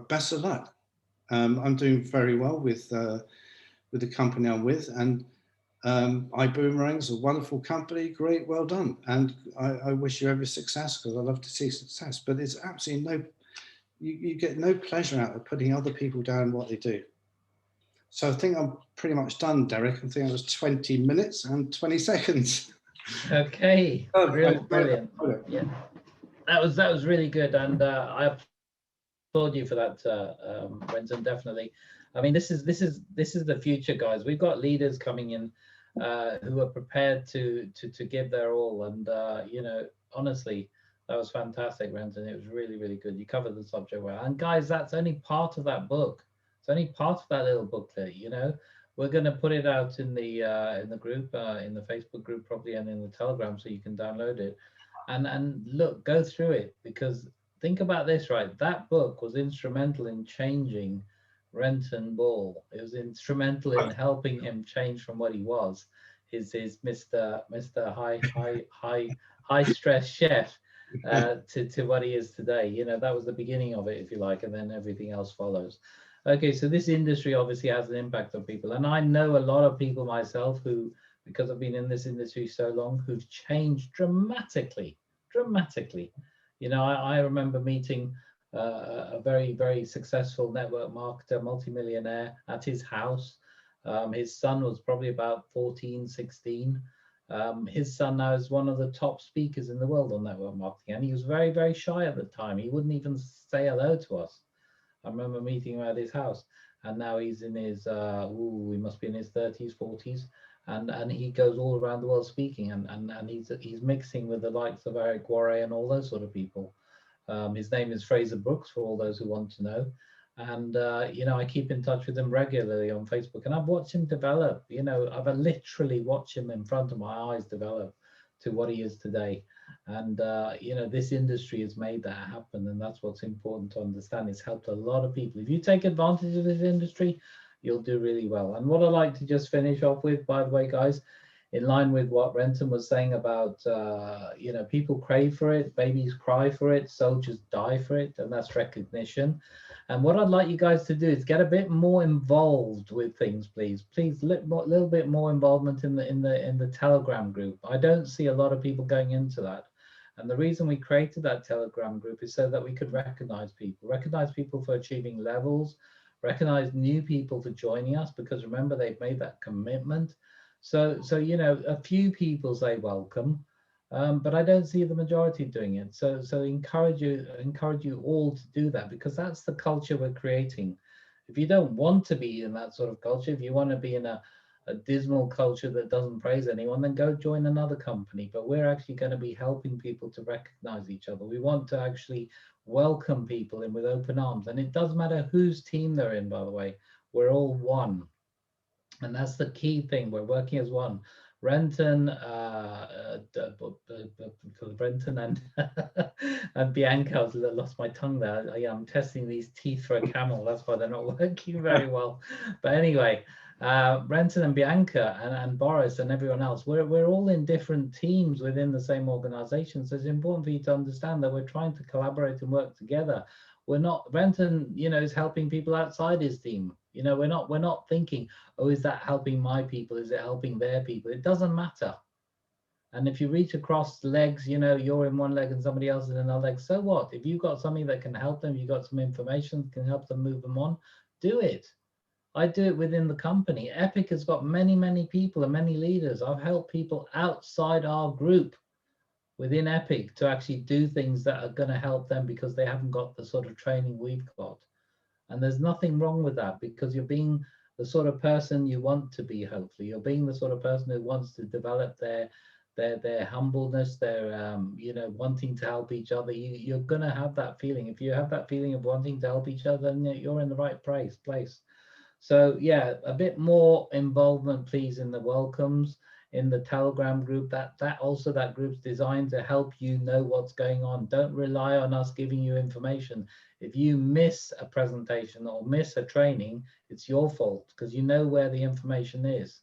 best of luck. I'm doing very well with the company I'm with. And iBoomerang's a wonderful company, great, well done. And I wish you every success, because I love to see success. But it's absolutely you get no pleasure out of putting other people down what they do. So I think I'm pretty much done, Derek. I think it was 20 minutes and 20 seconds. Okay, really brilliant. Yeah, that was really good, and I applaud you for that, Renton. Definitely. I mean, this is the future, guys. We've got leaders coming in who are prepared to give their all, and you know, honestly, that was fantastic, Renton. It was really, really good. You covered the subject well, and guys, that's only part of that book. It's only part of that little booklet. You know, we're going to put it out in the group, in the Facebook group probably, and in the Telegram, so you can download it and look, go through it, because think about this, right? That book was instrumental in changing Renton Ball. It was instrumental in helping him change from what he was, his Mr. high stress chef, to what he is today. You know, that was the beginning of it, if you like, and then everything else follows. Okay, so this industry obviously has an impact on people, and I know a lot of people myself who, because I've been in this industry so long, who've changed dramatically. You know, I remember meeting a very, very successful network marketer, multimillionaire, at his house. His son was probably about 14, 16. His son now is one of the top speakers in the world on network marketing, and he was very, very shy at the time. He wouldn't even say hello to us. I remember meeting him at his house, and now he's in his, he must be in his 30s, 40s, and he goes all around the world speaking, and he's mixing with the likes of Eric Worre and all those sort of people. His name is Fraser Brooks, for all those who want to know. And you know, I keep in touch with him regularly on Facebook, and I've watched him develop. You know, I've literally watched him in front of my eyes develop to what he is today. And you know, this industry has made that happen, and that's what's important to understand. It's helped a lot of people. If you take advantage of this industry, you'll do really well. And what I like to just finish off with, by the way, guys, in line with what Renton was saying about, you know, people crave for it, babies cry for it, soldiers die for it, and that's recognition. And what I'd like you guys to do is get a bit more involved with things, please. Please, little bit more involvement in the Telegram group. I don't see a lot of people going into that. And the reason we created that Telegram group is so that we could recognize people for achieving levels, recognize new people for joining us, because remember, they've made that commitment. So you know, a few people say welcome, but I don't see the majority doing it. So encourage you all to do that, because that's the culture we're creating. If you don't want to be in that sort of culture, if you want to be in a dismal culture that doesn't praise anyone, then go join another company. But we're actually going to be helping people to recognize each other. We want to actually welcome people in with open arms, and it doesn't matter whose team they're in, by the way. We're all one. And that's the key thing. We're working as one. Renton, Renton and and Bianca. I lost my tongue there. I'm testing these teeth for a camel. That's why they're not working very well. But anyway, Renton and Bianca and Boris and everyone else, we're all in different teams within the same organization. So it's important for you to understand that we're trying to collaborate and work together. We're not, Renton, you know, is helping people outside his team. You know, we're not thinking, oh, is that helping my people? Is it helping their people? It doesn't matter. And if you reach across legs, you know, you're in one leg and somebody else is in another leg, so what? If you've got something that can help them, you've got some information that can help them move them on, do it. I do it within the company. Epic has got many, many people and many leaders. I've helped people outside our group within Epic to actually do things that are going to help them because they haven't got the sort of training we've got. And there's nothing wrong with that, because you're being the sort of person you want to be. Hopefully you're being the sort of person who wants to develop their humbleness, their you know, wanting to help each other. You're going to have that feeling. If you have that feeling of wanting to help each other, then you're in the right place. So yeah, a bit more involvement please in the welcomes, in the Telegram group. That group's designed to help you know what's going on. Don't rely on us giving you information. If you miss a presentation or miss a training, it's your fault, because you know where the information is.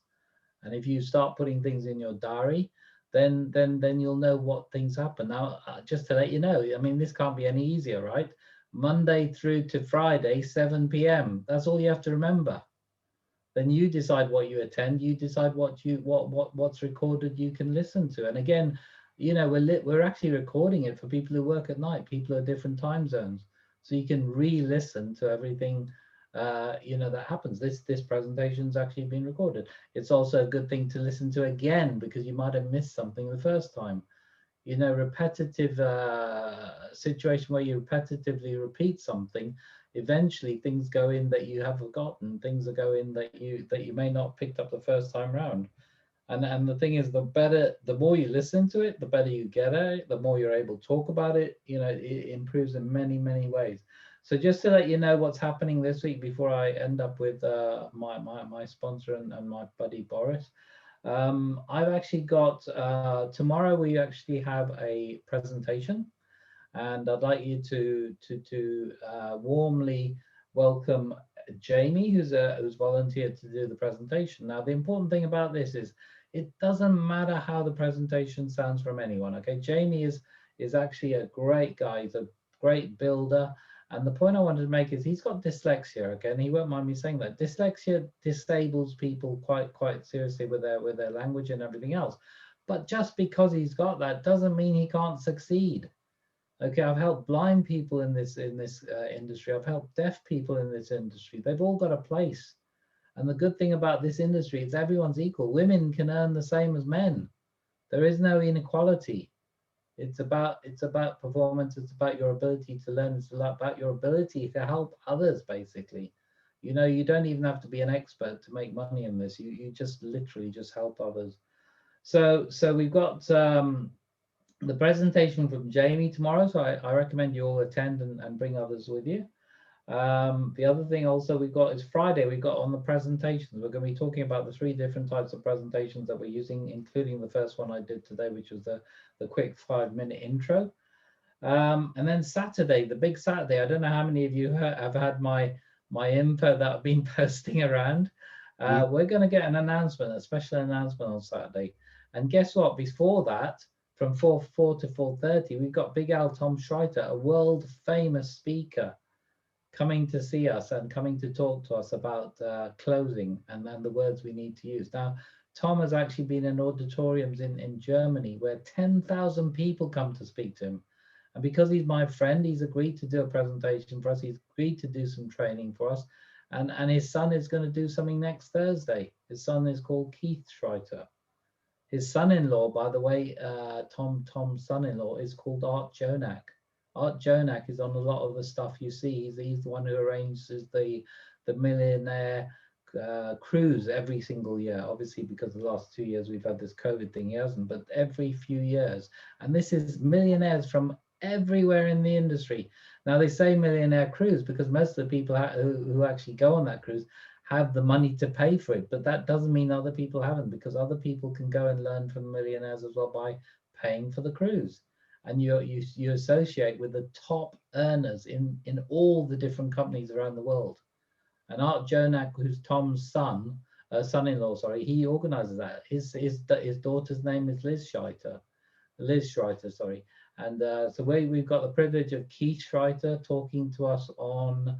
And if you start putting things in your diary, then you'll know what things happen. Now, just to let you know, I mean, this can't be any easier, right? Monday through to Friday, 7 p.m. That's all you have to remember. Then you decide what you attend. You decide what's recorded you can listen to. And again, you know, we're actually recording it for people who work at night, people who are different time zones, so you can re-listen to everything you know, that happens. This presentation's actually been recorded. It's also a good thing to listen to again, because you might have missed something the first time. You know, repetitive situation where you repetitively repeat something, eventually things go in that you have forgotten, things go in that you may not picked up the first time round. And the thing is, the more you listen to it, the better you get at it, the more you're able to talk about it. You know, it improves in many, many ways. So just to let you know what's happening this week before I end up with my sponsor and my buddy Boris. I've actually got, tomorrow we actually have a presentation, and I'd like you to warmly welcome Jamie, who's volunteered to do the presentation. Now, the important thing about this is it doesn't matter how the presentation sounds from anyone. Okay, Jamie is actually a great guy. He's a great builder. And the point I wanted to make is he's got dyslexia, okay, and he won't mind me saying that. Dyslexia disables people quite seriously with their language and everything else. But just because he's got that doesn't mean he can't succeed. Okay, I've helped blind people in this industry. I've helped deaf people in this industry. They've all got a place. And the good thing about this industry is everyone's equal. Women can earn the same as men. There is no inequality. It's about performance. It's about your ability to learn. It's about your ability to help others, basically. You know, you don't even have to be an expert to make money in this. You just literally just help others. So we've got the presentation from Jamie tomorrow. So I recommend you all attend and bring others with you. The other thing also we've got is Friday, we've got on the presentations. We're going to be talking about the 3 different types of presentations that we're using, including the first one I did today, which was the quick 5-minute intro. And then Saturday, the big Saturday, I don't know how many of you have had my info that I've been posting around. We're going to get an announcement, a special announcement on Saturday. And guess what? Before that, from 4 to 4:30, we've got Big Al Tom Schreiter, a world famous speaker, coming to see us and coming to talk to us about closing and the words we need to use. Now, Tom has actually been in auditoriums in Germany where 10,000 people come to speak to him. And because he's my friend, he's agreed to do a presentation for us. He's agreed to do some training for us. And his son is going to do something next Thursday. His son is called Keith Schreiter. His son-in-law, by the way, Tom's son-in-law is called Art Jonak. Art Jonak is on a lot of the stuff you see. He's the one who arranges the Millionaire cruise every single year. Obviously, because the last 2 years we've had this COVID thing, he hasn't, but every few years. And this is millionaires from everywhere in the industry. Now, they say Millionaire cruise because most of the people who actually go on that cruise have the money to pay for it, but that doesn't mean other people haven't, because other people can go and learn from millionaires as well by paying for the cruise. And you associate with the top earners in all the different companies around the world. And Art Jonak, who's Tom's son-in-law, sorry, he organizes that. His daughter's name is Liz Schreiter, sorry. And so we've got the privilege of Keith Schreiter talking to us on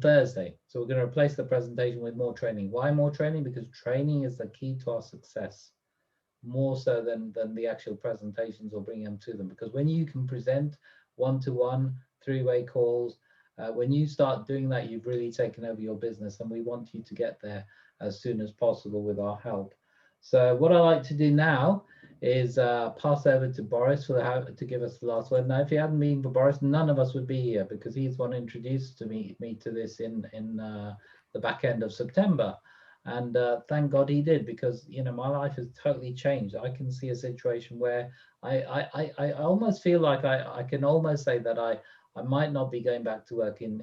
Thursday. So we're going to replace the presentation with more training. Why more training? Because training is the key to our success, more so than the actual presentations or bringing them to them. Because when you can present one-to-one, 3-way calls, when you start doing that, you've really taken over your business, and we want you to get there as soon as possible with our help. So what I like to do now is pass over to Boris to give us the last word. Now, if it hadn't been for Boris, none of us would be here, because he's one introduced to me to this in the back end of September. And thank God he did, because my life has totally changed. I can see a situation where I almost feel like I can almost say that I might not be going back to work in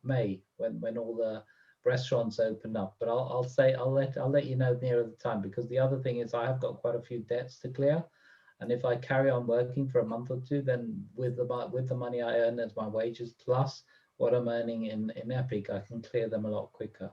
May when all the restaurants open up, but I'll let you know nearer the time, because the other thing is I have got quite a few debts to clear, and if I carry on working for a month or two, then with the money I earn as my wages plus what I'm earning in Epic, I can clear them a lot quicker.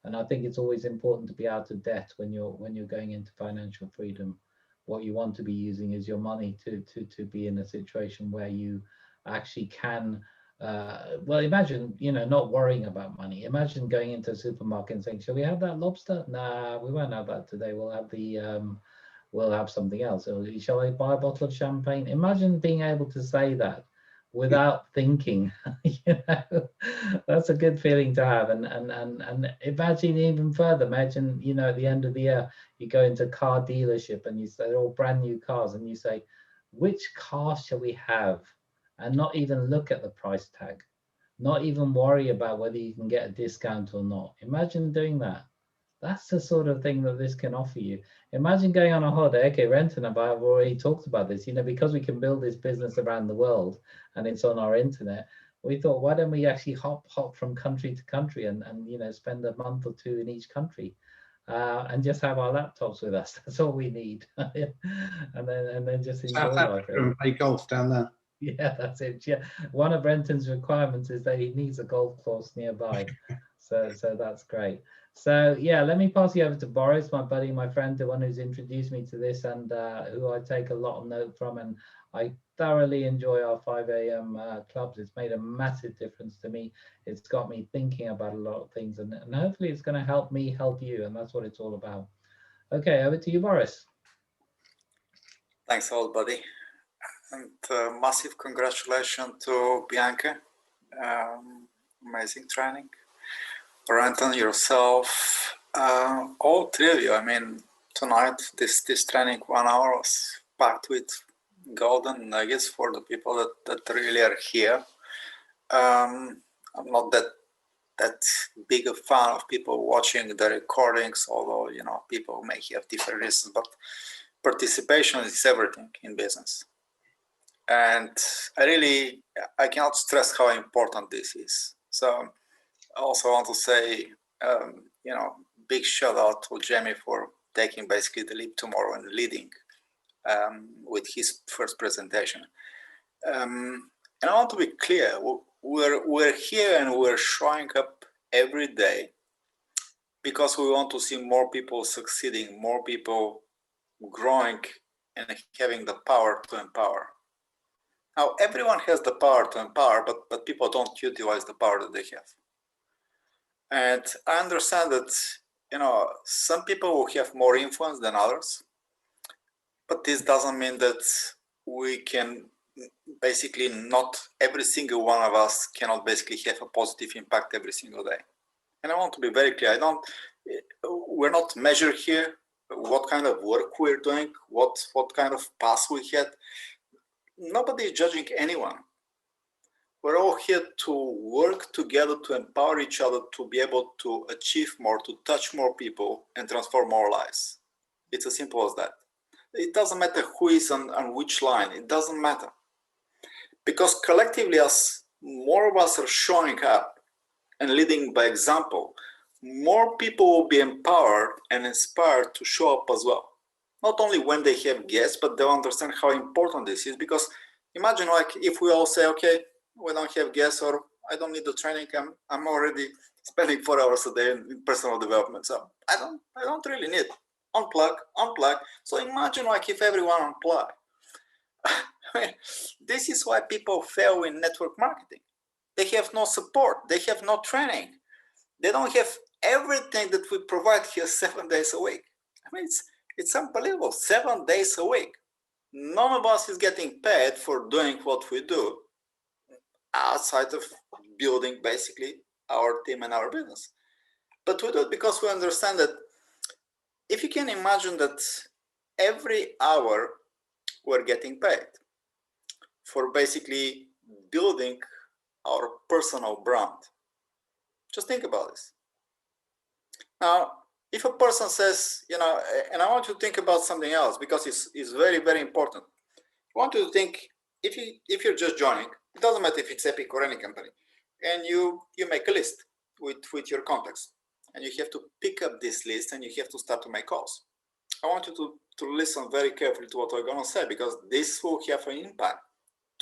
And I think it's always important to be out of debt when you're going into financial freedom. What you want to be using is your money to be in a situation where you actually can. Well, imagine, not worrying about money. Imagine going into a supermarket and saying, shall we have that lobster? Nah, we won't have that today. We'll have something else. Or shall I buy a bottle of champagne? Imagine being able to say that without thinking. That's a good feeling to have. And imagine even further. Imagine, at the end of the year, you go into a car dealership and they're all brand new cars, and you say, which car shall we have? And not even look at the price tag, not even worry about whether you can get a discount or not. Imagine doing that. That's the sort of thing that this can offer you. Imagine going on a holiday. Okay, Renton and I have already talked about this, because we can build this business around the world and it's on our internet. We thought, why don't we actually hop from country to country and spend a month or 2 in each country, and just have our laptops with us. That's all we need. and then just enjoy life. And play golf down there. Yeah, that's it. Yeah, one of Brenton's requirements is that he needs a golf course nearby. So that's great. So yeah, let me pass you over to Boris, my buddy, my friend, the one who's introduced me to this, and who I take a lot of note from, and I thoroughly enjoy our 5 a.m. Clubs. It's made a massive difference to me. It's got me thinking about a lot of things, and hopefully it's going to help me help you, and that's what it's all about. Okay, over to you, Boris. Thanks a lot, buddy. And massive congratulations to Bianca. Amazing training. Renton, yourself, all 3 of you. I mean, tonight, this training 1 hour was packed with golden nuggets for the people that really are here. I'm not that big a fan of people watching the recordings, although, people may have different reasons, but participation is everything in business. And I cannot stress how important this is. So I also want to say, big shout out to Jamie for taking basically the lead tomorrow and leading with his first presentation. And I want to be clear, we're here and we're showing up every day because we want to see more people succeeding, more people growing and having the power to empower. Now, everyone has the power to empower, but people don't utilize the power that they have. And I understand that, some people will have more influence than others, but this doesn't mean that we can basically not every single one of us cannot basically have a positive impact every single day. And I want to be very clear, we're not measured here what kind of work we're doing, what kind of path we had. Nobody is judging anyone. We're all here to work together to empower each other to be able to achieve more, to touch more people and transform more lives. It's as simple as that. It doesn't matter who is on which line, it doesn't matter. Because collectively, as more of us are showing up and leading by example, more people will be empowered and inspired to show up as well. Not only when they have guests, but they'll understand how important this is. Because imagine like if we all say, okay, we don't have guests or I don't need the training, I'm already spending 4 hours a day in personal development. So I don't really need unplug. So imagine like if everyone unplug. This is why people fail in network marketing. They have no support, they have no training. They don't have everything that we provide here 7 days a week. I mean, it's unbelievable, 7 days a week. None of us is getting paid for doing what we do outside of building basically our team and our business. But we do it because we understand that if you can imagine that every hour we're getting paid for basically building our personal brand. Just think about this. Now, if a person says, and I want you to think about something else because it's very, very important. I want you to think, if you're just joining, it doesn't matter if it's Epic or any company, and you make a list with your contacts, and you have to pick up this list and you have to start to make calls. I want you to listen very carefully to what I'm going to say because this will have an impact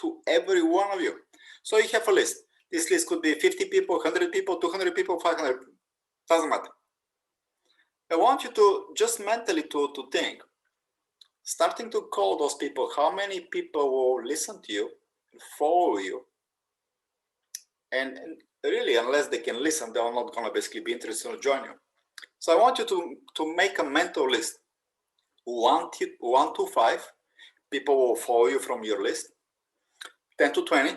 to every one of you. So you have a list. This list could be 50 people, 100 people, 200 people, 500, doesn't matter. I want you to just mentally to think, starting to call those people, how many people will listen to you, follow you, and really, unless they can listen, they're not going to basically be interested to join you. So I want you to make a mental list. 1 to 5 people will follow you from your list, 10 to 20,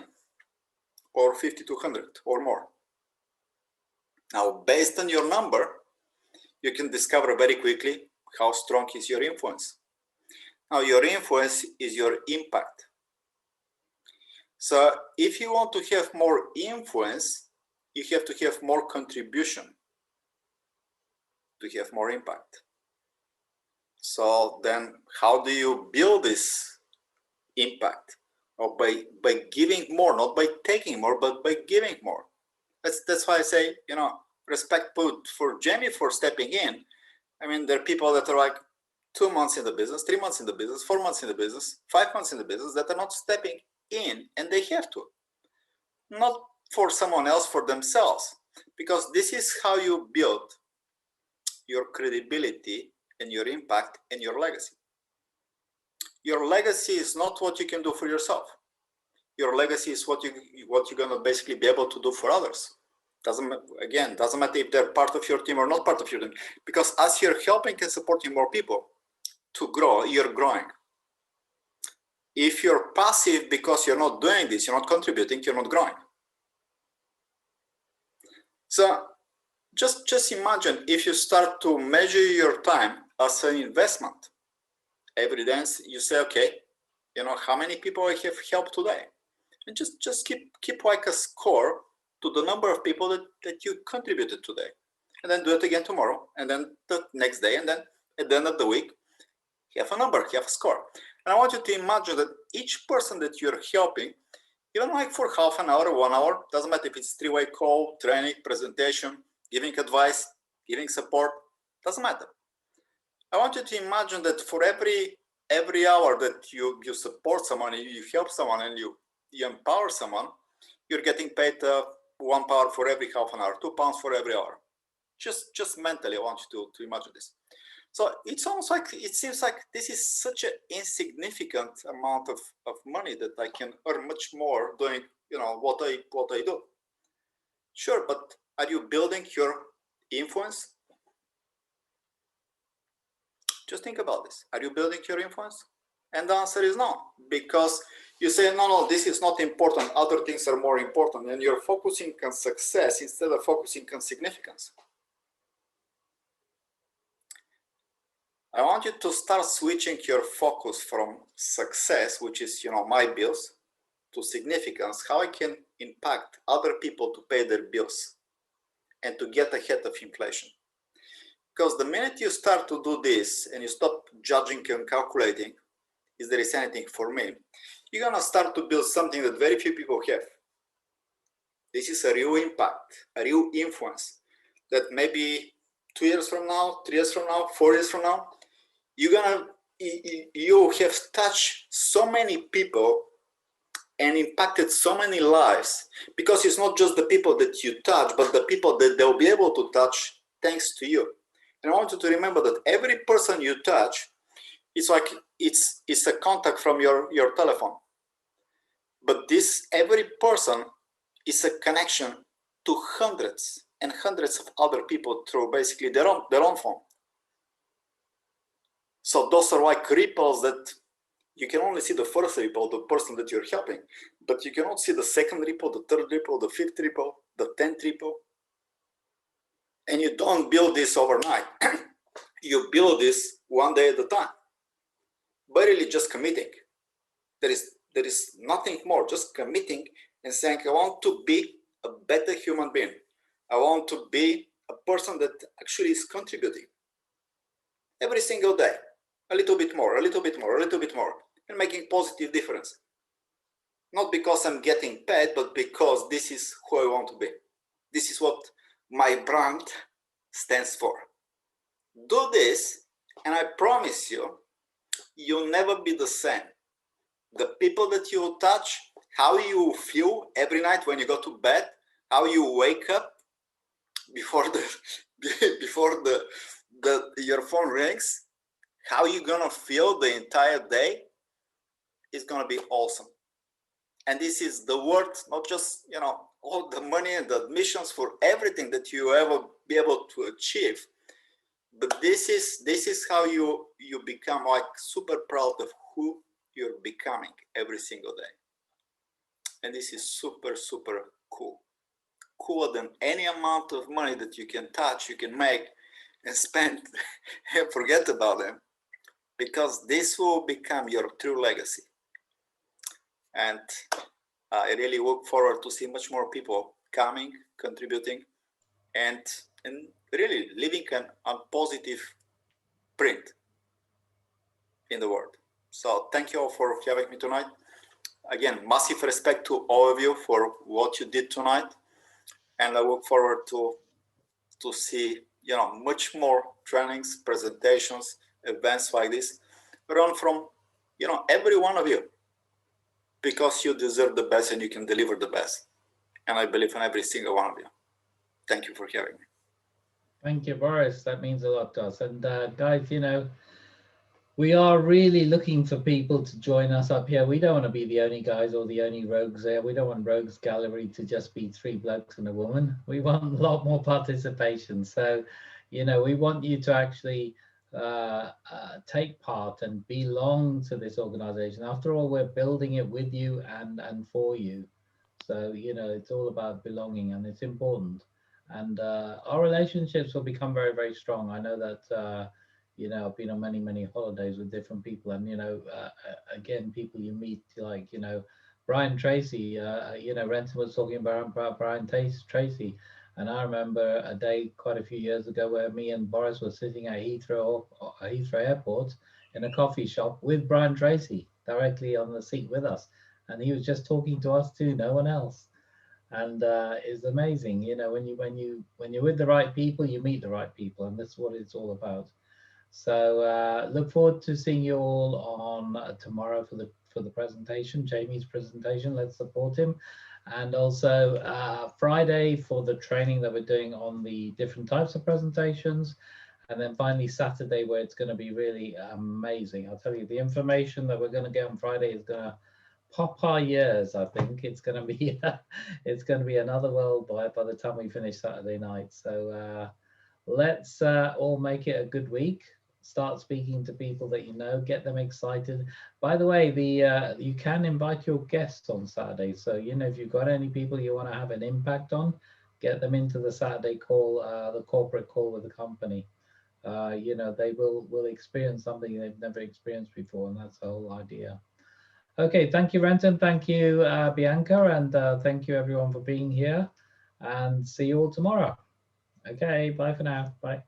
or 50 to 100 or more. Now, based on your number, you can discover very quickly how strong is your influence. Now, your influence is your impact. So if you want to have more influence, you have to have more contribution to have more impact. So then how do you build this impact? Or by giving more, not by taking more, but by giving more. That's why I say, respect for Jamie for stepping in. I mean, there are people that are like 2 months in the business, 3 months in the business, 4 months in the business, 5 months in the business that are not stepping in, and they have to. Not for someone else, for themselves. Because this is how you build your credibility and your impact and your legacy. Your legacy is not what you can do for yourself. Your legacy is what you're going to basically be able to do for others. Doesn't matter if they're part of your team or not part of your team, because as you're helping and supporting more people to grow, you're growing. If you're passive because you're not doing this, you're not contributing, you're not growing. So just imagine if you start to measure your time as an investment. Every day you say, okay, how many people I have helped today? And just keep like a score to the number of people that you contributed today. And then do it again tomorrow, and then the next day, and then at the end of the week, have a number, have a score. And I want you to imagine that each person that you're helping, even like for half an hour, 1 hour, doesn't matter if it's three-way call, training, presentation, giving advice, giving support, doesn't matter. I want you to imagine that for every hour that you support someone, you help someone, and you empower someone, you're getting paid £1 for every half an hour, £2 for every hour. Just mentally, I want you to imagine this. So it's almost like, it seems like this is such an insignificant amount of money that I can earn much more doing, what I do. Sure, but are you building your influence? Just think about this. Are you building your influence? And the answer is no, because you say, no, this is not important. Other things are more important. And you're focusing on success instead of focusing on significance. I want you to start switching your focus from success, which is, my bills, to significance, how I can impact other people to pay their bills and to get ahead of inflation. Because the minute you start to do this and you stop judging and calculating, is there is anything for me, you're going to start to build something that very few people have. This is a real impact, a real influence that maybe 2 years from now, 3 years from now, 4 years from now, you have touched so many people and impacted so many lives, because it's not just the people that you touch, but the people that they'll be able to touch thanks to you. And I want you to remember that every person you touch, it's like it's a contact from your telephone. But every person is a connection to hundreds and hundreds of other people through basically their own phone. So those are like ripples that you can only see the first ripple, the person that you're helping, but you cannot see the second ripple, the third ripple, the fifth ripple, the 10th ripple. And you don't build this overnight. You build this one day at a time. But really just committing. There is nothing more, just committing and saying, I want to be a better human being. I want to be a person that actually is contributing. Every single day, a little bit more, a little bit more, a little bit more, and making positive difference. Not because I'm getting paid, but because this is who I want to be. This is what my brand stands for. Do this, and I promise you, you'll never be the same. The people that you touch, how you feel every night when you go to bed, how you wake up before your phone rings, how you're gonna feel the entire day is gonna be awesome. And this is the worth, not just all the money and the admissions for everything that you ever be able to achieve, but this is how you become like super proud of who you're becoming every single day. And this is super, super cool. Cooler than any amount of money that you can touch, you can make and spend and forget about them, because this will become your true legacy. And I really look forward to see much more people coming, contributing, and really leaving a positive print in the world. So thank you all for having me tonight. Again, massive respect to all of you for what you did tonight. And I look forward to see much more trainings, presentations, events like this run from every one of you, because you deserve the best and you can deliver the best. And I believe in every single one of you. Thank you for hearing me. Thank you, Boris. That means a lot to us. And guys, we are really looking for people to join us up here. We don't want to be the only guys or the only rogues there. We don't want Rogues Gallery to just be 3 blokes and a woman. We want a lot more participation. So, we want you to actually take part and belong to this organization. After all, we're building it with you and for you. So, it's all about belonging, and it's important. And our relationships will become very, very strong. I know that, I've been on many, many holidays with different people, and, again, people you meet, like, Brian Tracy, Renton was talking about Brian Tracy. And I remember a day quite a few years ago where me and Boris were sitting at Heathrow Airport in a coffee shop with Brian Tracy directly on the seat with us, and he was just talking to us too, no one else. And it's amazing, you know, when you're with the right people, you meet the right people, and that's what it's all about. So look forward to seeing you all on tomorrow for the presentation, Jamie's presentation. Let's support him. And also Friday for the training that we're doing on the different types of presentations. And then finally Saturday, where it's going to be really amazing. I'll tell you, the information that we're going to get on Friday is going to pop our ears. I think it's going to be it's going to be another world by the time we finish Saturday night. So let's all make it a good week. Start speaking to people that you know, get them excited. By the way, you can invite your guests on Saturday. So, you know, if you've got any people you want to have an impact on, get them into the Saturday call, the corporate call with the company. You know, they will experience something they've never experienced before, and that's the whole idea. Okay, thank you, Renton. Thank you, Bianca, and thank you everyone for being here, and see you all tomorrow. Okay, bye for now. Bye.